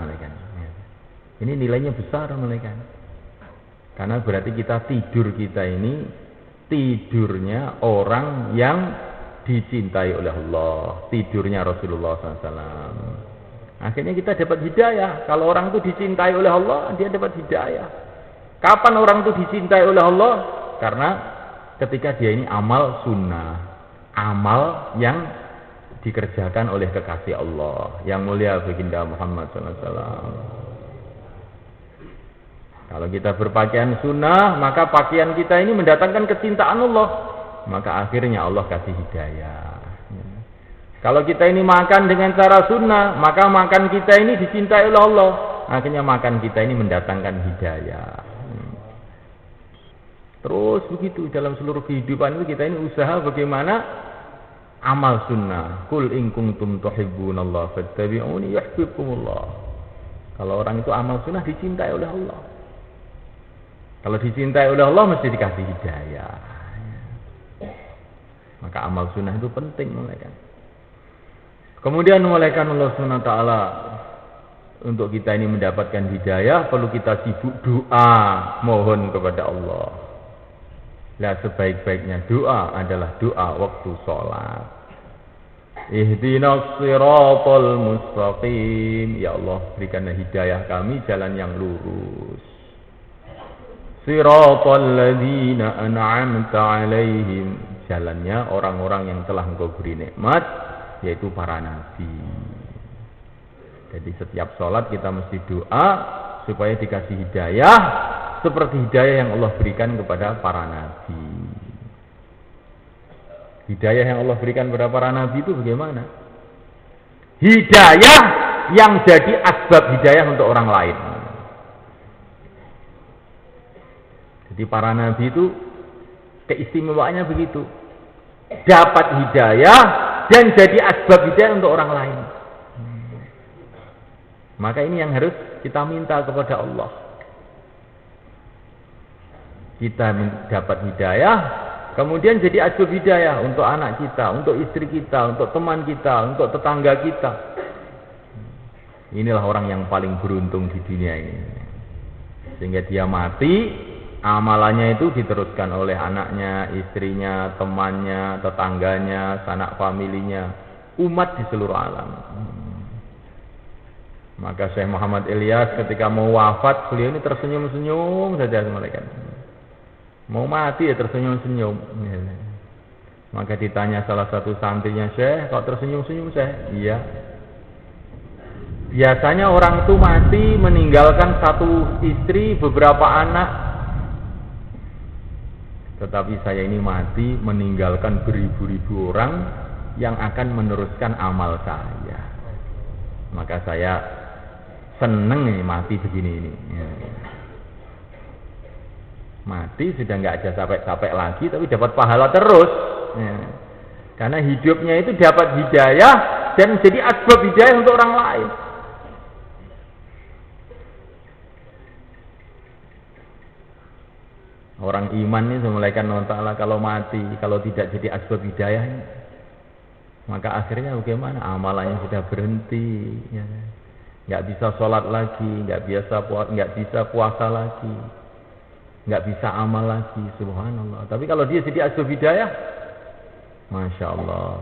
ini nilainya besar, karena berarti kita ini tidurnya orang yang dicintai oleh Allah, tidurnya Rasulullah SAW. Akhirnya kita dapat hidayah. Kalau orang itu dicintai oleh Allah, dia dapat hidayah. Kapan orang itu dicintai oleh Allah? Karena ketika dia ini amal sunnah, amal yang dikerjakan oleh kekasih Allah yang mulia baginda Muhammad SAW. Kalau kita berpakaian sunnah, maka pakaian kita ini mendatangkan kecintaan Allah, maka akhirnya Allah kasih hidayah. Kalau kita ini makan dengan cara sunnah, maka makan kita ini dicintai oleh Allah, akhirnya makan kita ini mendatangkan hidayah. Terus begitu dalam seluruh kehidupan itu kita ini usaha bagaimana amal sunnah. Qul in kuntum tuhibbunallaha fattabi'uni yuhibbukumullah. Kalau orang itu amal sunnah dicintai oleh Allah. Kalau dicintai oleh Allah mesti dikasih hidayah. Maka amal sunnah itu penting mulaikan. Kemudian mulaikan Allah Subhanahu wa taala untuk kita ini mendapatkan hidayah perlu kita sibuk doa, mohon kepada Allah. Nah, sebaik-baiknya doa adalah doa waktu sholat. Ihdinas siratal mustaqim. Ya Allah, berikanlah hidayah kami jalan yang lurus. Siratal ladzina an'amta alaihim. Jalannya orang-orang yang telah Engkau beri nikmat, yaitu para nabi. Jadi setiap sholat kita mesti doa supaya dikasih hidayah seperti hidayah yang Allah berikan kepada para nabi. Hidayah yang Allah berikan kepada para nabi itu bagaimana? Hidayah yang jadi asbab hidayah untuk orang lain. Jadi para nabi itu keistimewaannya begitu. Dapat hidayah dan jadi asbab hidayah untuk orang lain. Maka ini yang harus kita minta kepada Allah. Kita dapat hidayah, kemudian jadi asbab hidayah untuk anak kita, untuk istri kita, untuk teman kita, untuk tetangga kita. Inilah orang yang paling beruntung di dunia ini. Sehingga dia mati, amalannya itu diteruskan oleh anaknya, istrinya, temannya, tetangganya, sanak familinya, umat di seluruh alam. Maka Syekh Muhammad Ilyas ketika mau wafat, beliau ini tersenyum-senyum saja mereka. Mau mati ya tersenyum-senyum. Maka ditanya salah satu santrinya, Syekh, kok tersenyum-senyum Syekh? Iya. Biasanya orang itu mati meninggalkan satu istri, beberapa anak. Tetapi saya ini mati meninggalkan beribu-ribu orang yang akan meneruskan amal saya. Maka saya seneng nih mati begini ini. Mati sudah nggak ada capek-capek lagi, tapi dapat pahala terus. Karena hidupnya itu dapat hidayah dan jadi asbab hidayah untuk orang lain. Orang iman ini semulaikan Allah Ta'ala kalau mati, kalau tidak jadi asbab hidayah, maka akhirnya bagaimana? Amalannya sudah berhenti, ya. Nggak bisa sholat lagi, nggak bisa puasa lagi, nggak bisa amal lagi, subhanallah. Tapi kalau dia jadi asbab hidayah, masya Allah,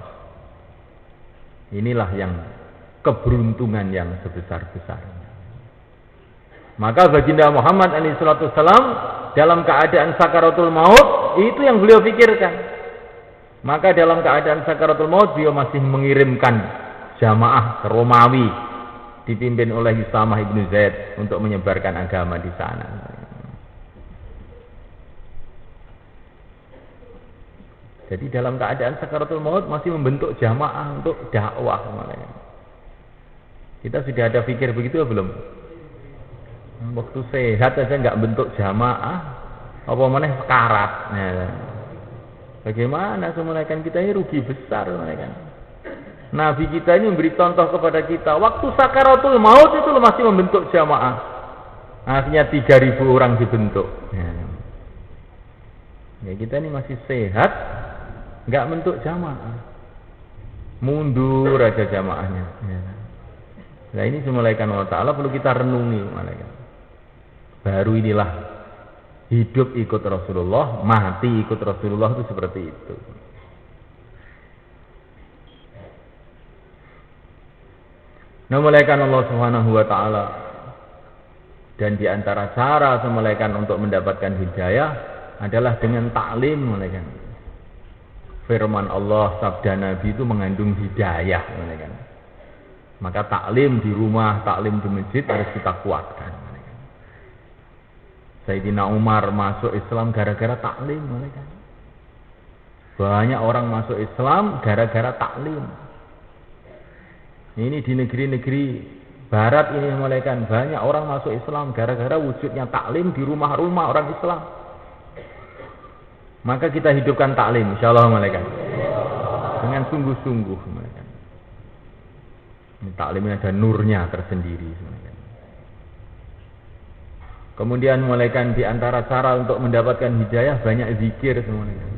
Inilah yang keberuntungan yang sebesar-besarnya. Maka baginda Muhammad SAW dalam keadaan sakaratul maut, itu yang beliau pikirkan. Maka dalam keadaan sakaratul maut, beliau masih mengirimkan jamaah ke Romawi dipimpin oleh Usamah ibnu Zaid untuk menyebarkan agama di sana. Jadi dalam keadaan sakaratul maut masih membentuk jamaah untuk dakwah. Kita sudah ada pikir begitu belum? Waktu sehat aja nggak bentuk jamaah, apa mana sekarat. Nah, bagaimana semuanya kan kita ini rugi besar kan. Nabi kita ini memberi contoh kepada kita. Waktu sakaratul maut itu masih membentuk jamaah. Akhirnya 3.000 orang dibentuk. Ya kita ini masih sehat, nggak bentuk jamaah. Mundur aja jamaahnya. Nah ini semulaikan Allah Ta'ala perlu kita renungi. Baru inilah hidup ikut Rasulullah, mati ikut Rasulullah itu seperti itu. Memuliakan Allah Subhanahu wa taala. Dan di antara cara memuliakan untuk mendapatkan hidayah adalah dengan taklim, memuliakan. Firman Allah, sabda Nabi itu mengandung hidayah, memuliakan. Maka taklim di rumah, taklim di masjid harus kita kuatkan, memuliakan. Sayyidina Umar masuk Islam gara-gara taklim, memuliakan. Banyak orang masuk Islam gara-gara taklim. Ini di negeri-negeri barat ini memuliakan, banyak orang masuk Islam gara-gara wujudnya taklim di rumah-rumah orang Islam. Maka kita hidupkan taklim, insyaallah memuliakan. Dengan sungguh-sungguh memuliakan. Ini taklim ini ada nurnya tersendiri memuliakan. Kemudian memuliakan di antara cara untuk mendapatkan hidayah banyak zikir memuliakan.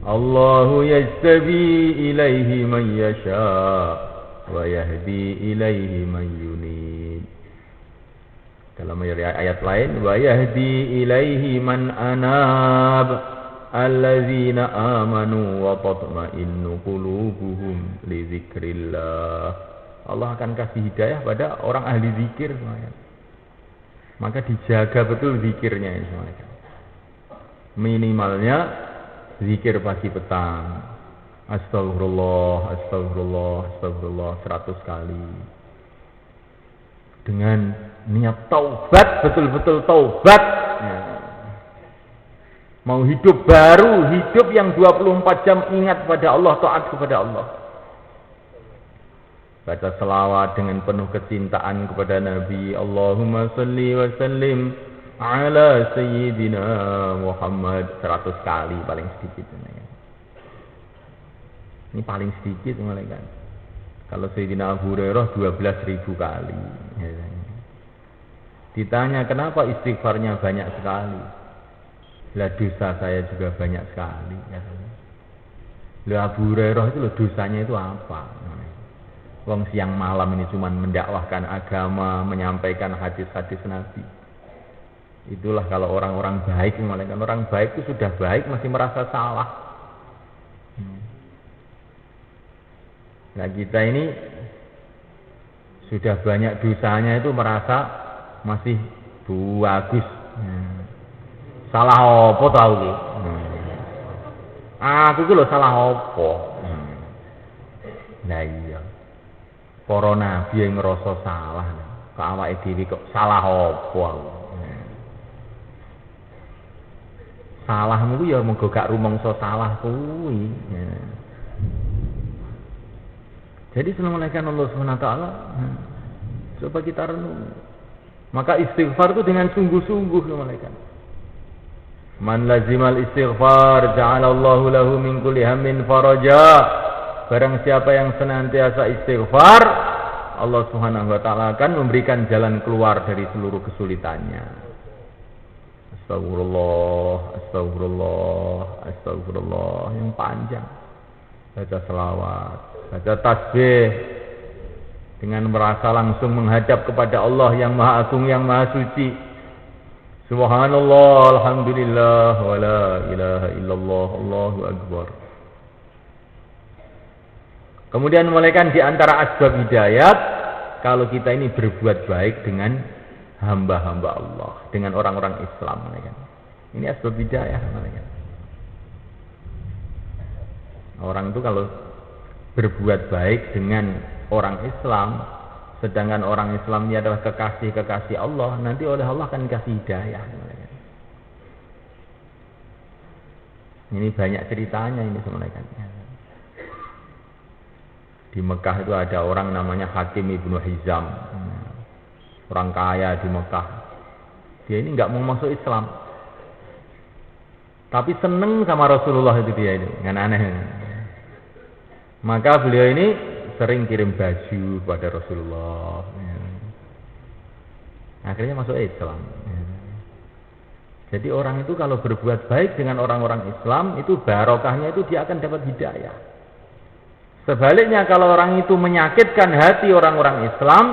Allahu yajtabi ilaihi man yasha wa yahdi ilaihi man yunib. Dalam ayat lain, wa yahdi ilaihi man anab allazina amanu wa tatma'innu qulubuhum li dzikrillah. Allah akan kasih hidayah pada orang ahli zikir semuanya. Maka dijaga betul zikirnya semuanya. Minimalnya zikir pagi petang, astagfirullah, astagfirullah, astagfirullah 100 kali. Dengan niat taubat, betul-betul taubat. Ya. Mau hidup baru, hidup yang 24 jam ingat pada Allah, taat kepada Allah. Baca selawat dengan penuh kecintaan kepada Nabi. Allahumma salli wa sallim ala Sayyidina Muhammad 100 kali paling sedikit. Ini paling sedikit kan. Kalau Sayyidina Abu Hurairah 12.000 kali. Ditanya kenapa istighfarnya banyak sekali? Lah dosa saya juga banyak sekali. Lah Abu Hurairah itu loh dosanya itu apa? Wong siang malam ini cuma mendakwahkan agama, menyampaikan hadis-hadis Nabi. Itulah kalau orang-orang baik, orang baik itu sudah baik masih merasa salah. Nah kita ini sudah banyak dosanya itu merasa masih bagus. Salah apa tahu ki? Aku itu loh salah apa? Nah iya. Para nabi yang ngerasa salah, kok awake dhewe kok salah apa aku? Salahmu ya mengko gak rumangsa salah kuwi. Ya. Jadi senamaikan Allah SWT, coba kita renung. Maka istighfar itu dengan sungguh-sungguh malaikat. Man lazimal istighfar ja'alallahu lahu min kulli hammin faraja. Barang siapa yang senantiasa istighfar, Allah Subhanahu wa taala akan memberikan jalan keluar dari seluruh kesulitannya. Astagfirullah, astagfirullah, astagfirullah yang panjang. Baca selawat, baca tasbih dengan merasa langsung menghadap kepada Allah yang Maha Agung, yang Maha Suci. Subhanallah, alhamdulillah, wa la ilaha illallah, Allahu akbar. Kemudian mulaikan di antara asbab hidayat, kalau kita ini berbuat baik dengan hamba-hamba Allah, dengan orang-orang Islam. Ini asbab hidayah. Orang itu kalau berbuat baik dengan orang Islam, sedangkan orang Islam ini adalah kekasih-kekasih Allah, nanti oleh Allah akan kasih hidayah. Ini banyak ceritanya ini semuanya. Di Mekah itu ada orang namanya Hakim Ibnu Hizam, orang kaya di Mekah. Dia ini nggak mau masuk Islam, tapi seneng sama Rasulullah itu dia ini, kan aneh. Maka beliau ini sering kirim baju pada Rasulullah. Akhirnya masuk Islam. Jadi orang itu kalau berbuat baik dengan orang-orang Islam, itu barokahnya itu dia akan dapat hidayah. Sebaliknya kalau orang itu menyakitkan hati orang-orang Islam,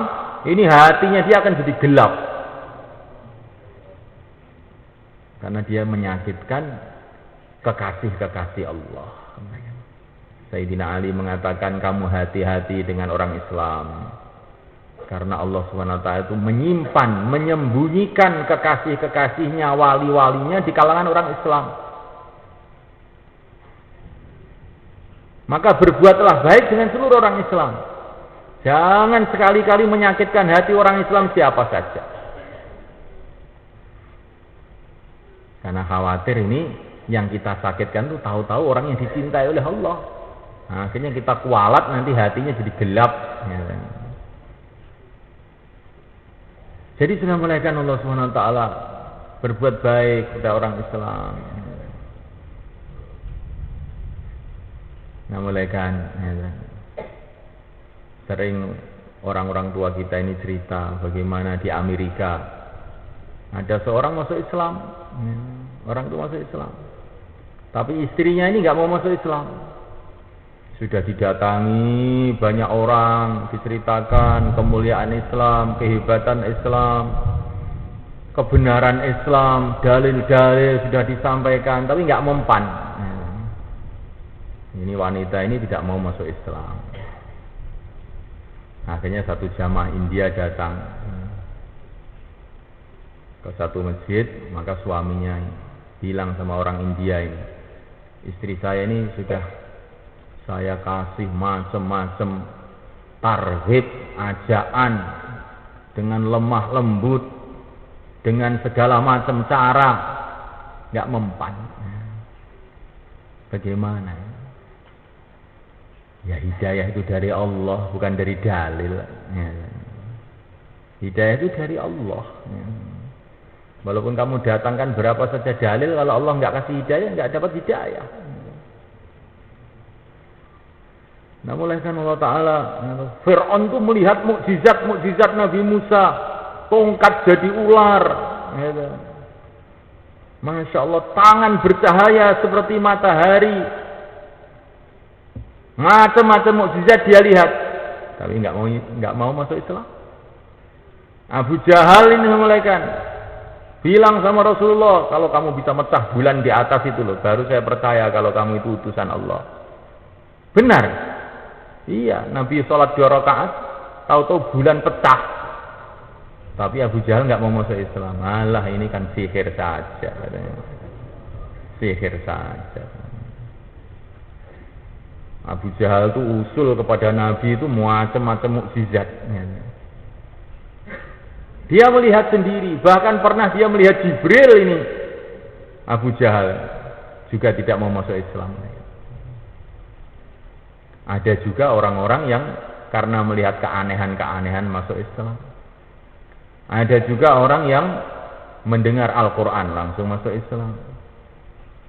ini hatinya dia akan jadi gelap. Karena dia menyakitkan kekasih-kekasih Allah. Sayyidina Ali mengatakan, kamu hati-hati dengan orang Islam. Karena Allah SWT itu menyimpan, menyembunyikan kekasih-kekasihnya, wali-walinya di kalangan orang Islam. Maka berbuatlah baik dengan seluruh orang Islam. Jangan sekali-kali menyakitkan hati orang Islam siapa saja. Karena khawatir ini yang kita sakitkan itu tahu-tahu orang yang dicintai oleh Allah. Nah, akhirnya kita kualat, nanti hatinya jadi gelap. Jadi sudah mulaikan Allah SWT berbuat baik kepada orang Islam. Nah, mulaikan sering orang-orang tua kita ini cerita bagaimana di Amerika ada seorang masuk Islam, orang itu masuk Islam, tapi istrinya ini nggak mau masuk Islam. Sudah didatangi banyak orang, diceritakan kemuliaan Islam, kehebatan Islam, kebenaran Islam, dalil-dalil sudah disampaikan, tapi nggak mempan. Ini wanita ini tidak mau masuk Islam. Akhirnya satu jamaah India datang ke satu masjid, maka suaminya bilang sama orang India ini, istri saya ini sudah saya kasih macam-macam tarhib, ajaan dengan lemah lembut, dengan segala macam cara, nggak mempan. Bagaimana? Ya hidayah itu dari Allah, bukan dari dalil. Hidayah itu dari Allah. Walaupun kamu datangkan berapa saja dalil, kalau Allah nggak kasih hidayah, nggak dapat hidayah. Nah, mulaikan Allah Ta'ala, Fir'aun itu melihat mukjizat Nabi Musa, tongkat jadi ular. Masya Allah, tangan bercahaya seperti matahari. Macam-macam mukjizat dia lihat, tapi nggak mau masuk Islam. Abu Jahal ini memulaikan, bilang sama Rasulullah, kalau kamu bisa mecah bulan di atas itu loh, baru saya percaya kalau kamu itu utusan Allah. Benar, iya. Nabi sholat 2 rakaat, tahu-tahu bulan pecah. Tapi Abu Jahal nggak mau masuk Islam. Alah, ini kan sihir saja, katanya. Sihir saja. Abu Jahal itu usul kepada Nabi itu macam-macam mukjizat. Dia melihat sendiri, bahkan pernah dia melihat Jibril ini. Abu Jahal juga tidak mau masuk Islam. Ada juga orang-orang yang karena melihat keanehan-keanehan masuk Islam. Ada juga orang yang mendengar Al-Quran langsung masuk Islam.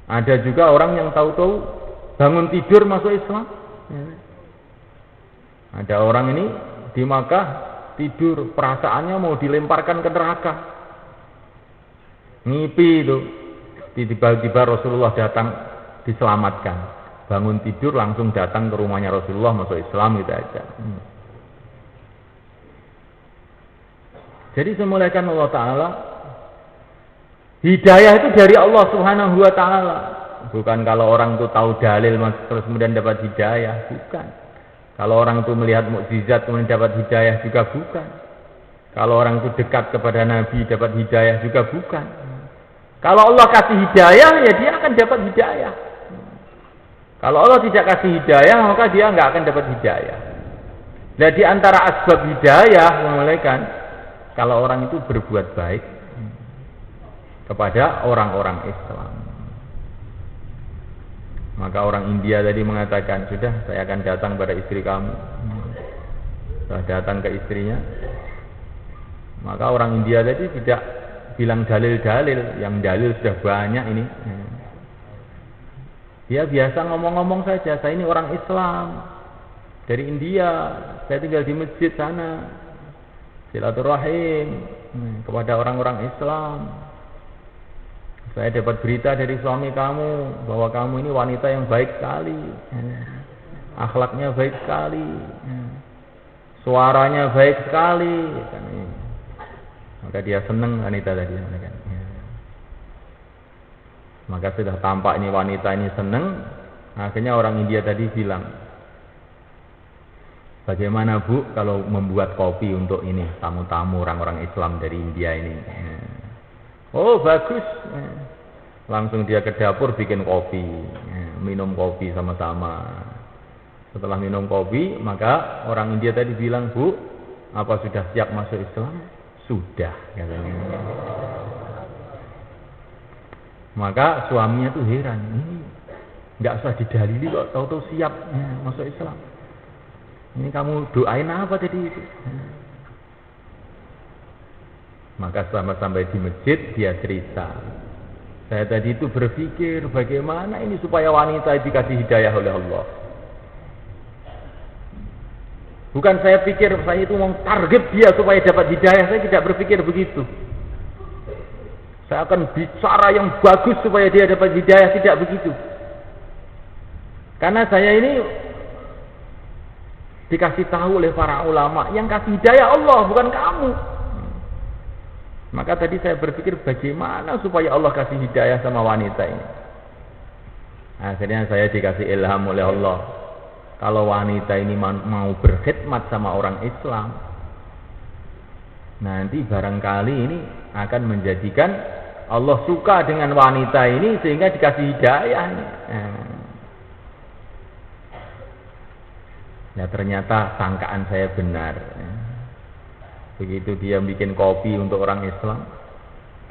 Ada juga orang yang tahu-tahu bangun tidur masuk Islam. Ada orang ini di Makkah tidur, perasaannya mau dilemparkan ke neraka. Ngipi itu. Tiba-tiba Rasulullah datang, diselamatkan. Bangun tidur langsung datang ke rumahnya Rasulullah, masuk Islam, gitu aja. Jadi semulaikan Allah Ta'ala, hidayah itu dari Allah Subhanahu Wa Ta'ala. Bukan kalau orang itu tahu dalil terus kemudian dapat hidayah, bukan. Kalau orang itu melihat mukjizat kemudian dapat hidayah juga bukan. Kalau orang itu dekat kepada Nabi dapat hidayah juga bukan. Kalau Allah kasih hidayah ya dia akan dapat hidayah. Kalau Allah tidak kasih hidayah maka dia nggak akan dapat hidayah. Nah di antara asbab hidayah memulaikan kalau orang itu berbuat baik kepada orang-orang Islam. Maka orang India tadi mengatakan, sudah saya akan datang pada istri kamu. Setelah datang ke istrinya, maka orang India tadi tidak bilang dalil-dalil, yang dalil sudah banyak ini. Dia biasa ngomong-ngomong saja, saya ini orang Islam dari India, saya tinggal di masjid sana, silaturahim kepada orang-orang Islam. Saya dapat berita dari suami kamu bahwa kamu ini wanita yang baik sekali, akhlaknya baik sekali, suaranya baik sekali. Maka dia senang wanita tadi. Maka sudah tampak ini wanita ini senang. Akhirnya orang India tadi bilang, bagaimana Bu kalau membuat kopi untuk ini tamu-tamu orang-orang Islam dari India ini? Oh bagus. Langsung dia ke dapur bikin kopi, minum kopi sama-sama. Setelah minum kopi, maka orang India tadi bilang, Bu, apa sudah siap masuk Islam? Sudah, katanya. Maka suaminya tuh heran, ini nggak usah didalili kok, tahu-tahu siap masuk Islam. Ini kamu doain apa tadi? Maka sampai di masjid dia cerita, saya tadi itu berpikir bagaimana ini supaya wanita dikasih hidayah oleh Allah. Bukan saya pikir saya itu mau target dia supaya dapat hidayah, saya tidak berpikir begitu. Saya akan bicara yang bagus supaya dia dapat hidayah, tidak begitu. Karena saya ini dikasih tahu oleh para ulama, yang kasih hidayah Allah bukan kamu. Maka tadi saya berpikir bagaimana supaya Allah kasih hidayah sama wanita ini. Akhirnya saya dikasih ilham oleh Allah. Kalau wanita ini mau berkhidmat sama orang Islam, nanti barangkali ini akan menjadikan Allah suka dengan wanita ini sehingga dikasih hidayah. Ya ternyata sangkaan saya benar. Begitu dia bikin kopi untuk orang Islam,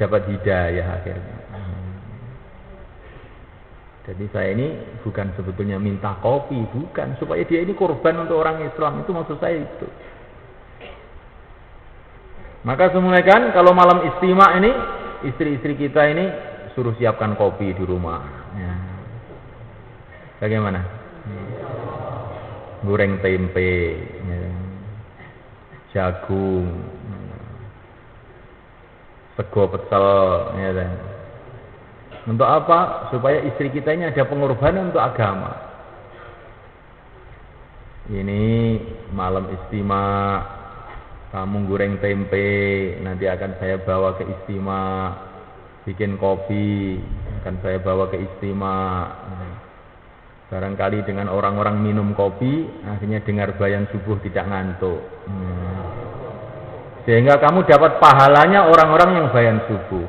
dapat hidayah akhirnya. Jadi saya ini bukan sebetulnya minta kopi, bukan. Supaya dia ini korban untuk orang Islam, itu maksud saya itu. Maka semulakan kalau malam istima ini, istri-istri kita ini suruh siapkan kopi di rumah. Ya. Bagaimana? Goreng tempe. Ya. Jagung, sego pecel, ya kan. Untuk apa? Supaya istri kita ini ada pengorbanan untuk agama. Ini malam istima, kamu goreng tempe, nanti akan saya bawa ke istima, bikin kopi, akan saya bawa ke istima. Barangkali dengan orang-orang minum kopi, akhirnya dengar bayan subuh tidak ngantuk. Sehingga kamu dapat pahalanya orang-orang yang bayan subuh.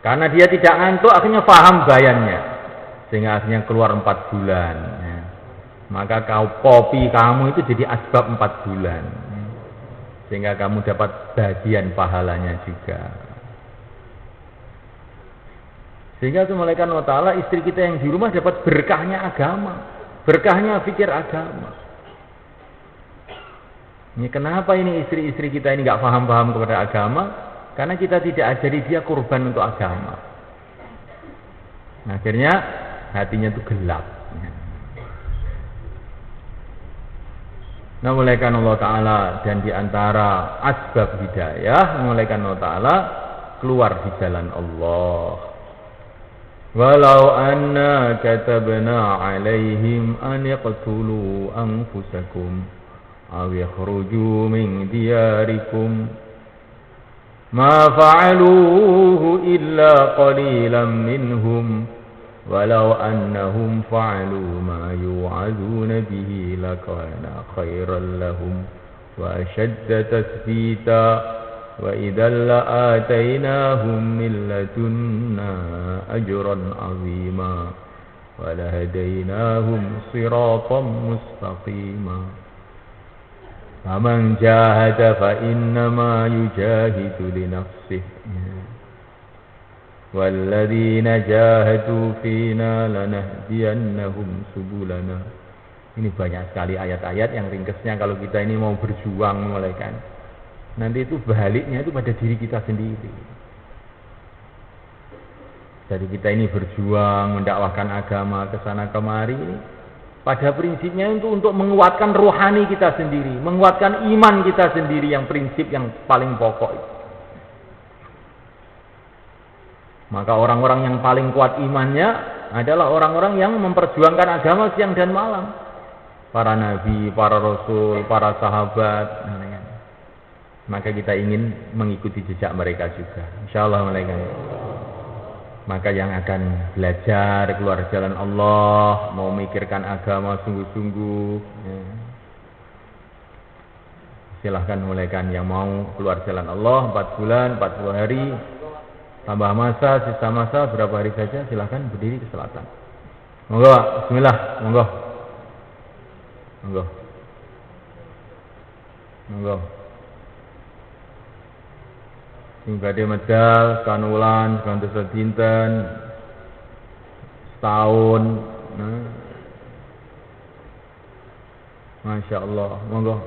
Karena dia tidak ngantuk, akhirnya paham bayannya. Sehingga akhirnya keluar 4 bulan. Maka kopi kamu itu jadi asbab 4 bulan. Sehingga kamu dapat bagian pahalanya juga. Sehingga itu malaikat Allah Ta'ala istri kita yang di rumah dapat berkahnya agama, berkahnya fikir agama. Ini kenapa ini istri-istri kita ini nggak paham-paham kepada agama? Karena kita tidak ajari dia kurban untuk agama. Nah, akhirnya hatinya itu gelap. Nah, malaikat Allah Ta'ala dan diantara asbab hidayah, malaikat Allah Ta'ala keluar di jalan Allah. Walau anna katabna alaihim an yaqtulu anfusakum aw yakhruju min diyarikum ma fa'aluhu illa qalilan minhum walau annahum fa'alu ma yu'adzuna bihi lakana khairan lahum wa ashadda tathbita wa idzal la'atainahum min ladunna ajran 'azima wa lahadainahum siratan mustaqima faman jahada fa innama yujahidu li nafsihi walladzina jahadu fina lanahdiyannahum subulana. Ini banyak sekali ayat-ayat yang ringkesnya kalau kita ini mau berjuang mulai kan. Nanti itu baliknya itu pada diri kita sendiri. Jadi kita ini berjuang mendakwahkan agama ke sana kemari, pada prinsipnya itu untuk menguatkan rohani kita sendiri, menguatkan iman kita sendiri yang prinsip yang paling pokok itu. Maka orang-orang yang paling kuat imannya adalah orang-orang yang memperjuangkan agama siang dan malam. Para nabi, para rasul, para sahabat. Maka kita ingin mengikuti jejak mereka juga. InsyaAllah mereka. Maka yang akan belajar keluar jalan Allah, mau mikirkan agama sungguh-sungguh, silahkan mulaikan. Yang mau keluar jalan Allah 4 bulan, 40 hari, tambah masa, sisa masa berapa hari saja, silahkan berdiri ke selatan. Monggo, bismillah, monggo. Monggo. Monggo. Sing badhe medal kanulan kanthi sedinten setahun. Masya Allah, monggo.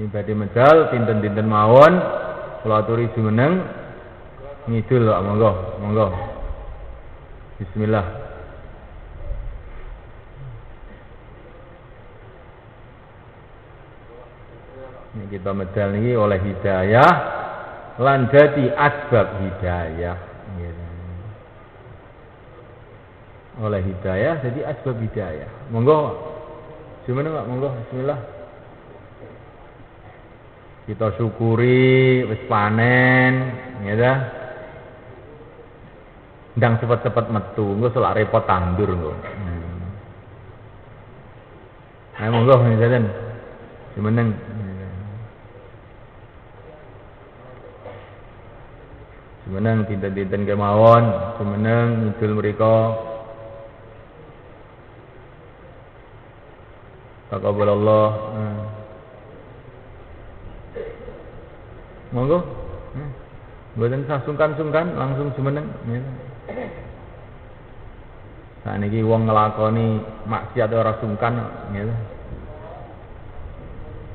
Sing badhe medal dinten-dinten mawon kula aturi jumeneng ngidul kok, monggo, monggo. Bismillah. Ini kita medal ini oleh hidayah lan dadi asbab hidayah. Oleh hidayah jadi asbab hidayah. Monggo. Jumeneng kok, monggo. Bismillah. Kita syukuri wis panen, ya dah. Ndang cepet-cepet metu, engko selak repot tandur engko. Ayo monggo ngeten. Jumeneng. Jumeneng dinten-dinten kemawon, jumeneng ngidul mriku. Taqabbalallah. Monggo. Mboten usah sungkan-sungkan, langsung jumeneng. Saniki wong nglakoni maksiat ora sungkan, gitu.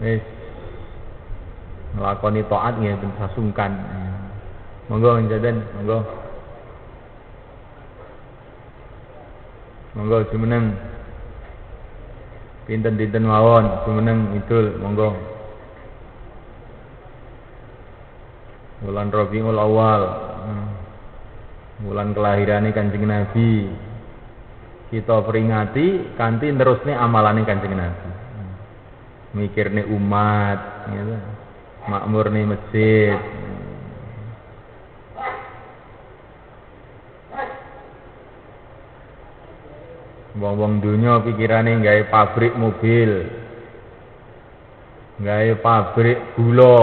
Wis nglakoni taat nggih ben sungkan. Monggo njaden, monggo. Monggo jumeneng. Pinten-pinten mawon jumeneng idul, monggo. Bulan Rabiul Awal. Bulan kelahirane Kanjeng Nabi. Kita peringati kanthi nerusne amalane Kanjeng Nabi. Mikirne umat, gitu. Makmurne masjid. Wong-wong dunya pikirane gawe pabrik mobil, gawe pabrik gula.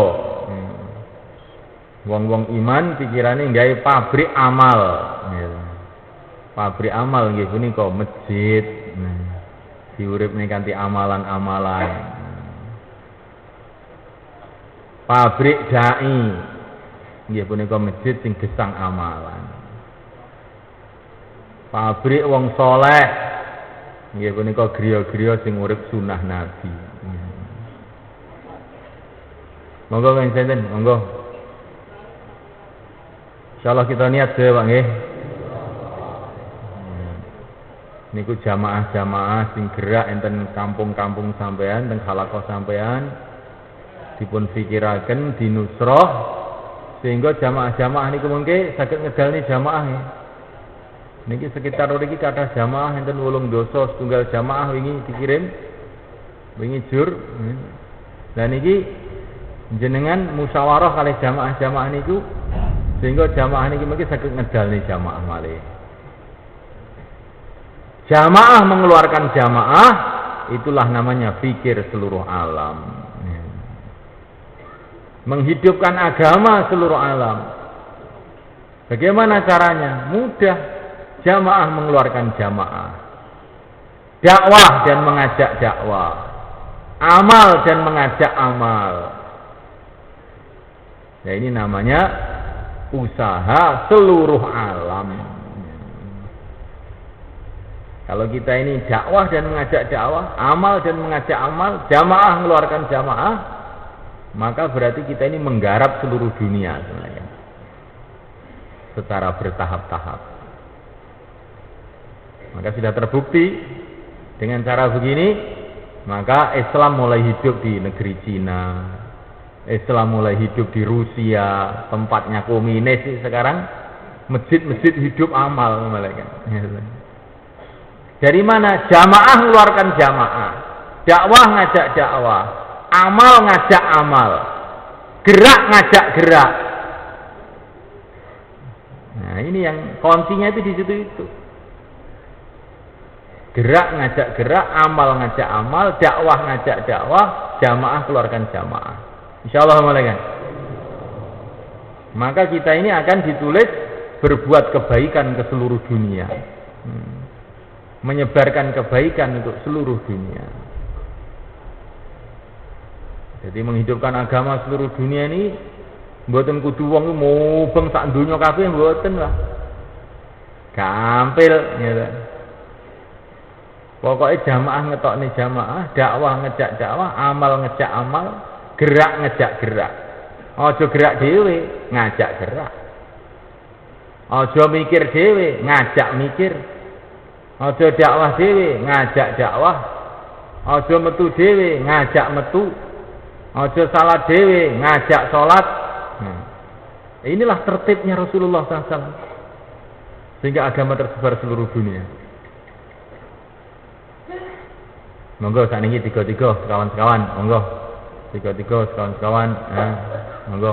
Wong-wong iman pikirane gawe pabrik amal. Pabrik amal nggih punika masjid. Diuripne kanthi amalan-amalan. Pabrik dai nggih punika masjid sing gesang amalan. Pabrik wong saleh nggih punika griya-griya sing urip sunah Nabi. Monggo ngenten, monggo. Insyaallah kita niat ya, Pak nggih. Niku jamaah-jamaah sing gerak enten kampung-kampung sampean, teng halaqah sampean dipun pikiraken dinusroh sehingga jamaah-jamaah niku mengke saged ngedalni jamaah nggih. Niki sekitar mriki kathah jamaah enten 8 dosa setunggal jamaah wingi dikirim wingi jur. Lah niki jenengan musyawarah kalih jamaah-jamaah niku Sehingga jamaah niki mungkin saged ngedalne jamaah malih. Jamaah mengeluarkan jamaah, itulah namanya fikir seluruh alam. Menghidupkan agama seluruh alam. Bagaimana caranya? Mudah. Jamaah mengeluarkan jamaah. Dakwah dan mengajak dakwah. Amal dan mengajak amal. Ya, ini namanya usaha seluruh alam. Kalau kita ini dakwah dan mengajak dakwah, amal dan mengajak amal, jamaah mengeluarkan jamaah, maka berarti kita ini menggarap seluruh dunia sebenarnya. Secara bertahap-tahap. Maka sudah terbukti dengan cara begini, maka Islam mulai hidup di negeri Cina. Islam mulai hidup di Rusia, tempatnya komunis sekarang. Masjid-masjid hidup amal malaikat. Dari mana? Jamaah mengeluarkan jamaah, dakwah ngajak dakwah, amal ngajak amal, gerak ngajak gerak. Nah, ini yang kuncinya itu di situ itu. Gerak ngajak gerak, amal ngajak amal, dakwah ngajak dakwah, jamaah keluarkan jamaah. Insyaallah malaikat. Maka kita ini akan ditulis berbuat kebaikan ke seluruh dunia. Menyebarkan kebaikan untuk seluruh dunia. Jadi menghidupkan agama seluruh dunia ini mboten kudu wong mubeng sak donya kabeh mboten lah. Gampil gitu. Pokoknya jamaah ngetokne jamaah, dakwah ngejak dakwah, amal ngejak amal, gerak ngejak gerak. Aja gerak dhewe, ngajak gerak. Aja mikir dhewe, ngajak mikir. Aja dakwah dhewe, ngajak dakwah. Aja metu dhewe, ngajak metu. Aja salat dhewe, ngajak salat. Inilah tertibnya Rasulullah SAW. Sehingga agama tersebar seluruh dunia. Monggo sakniki tiga-tiga sekawan-sekawan, monggo. Tiga-tiga sekawan-sekawan, monggo.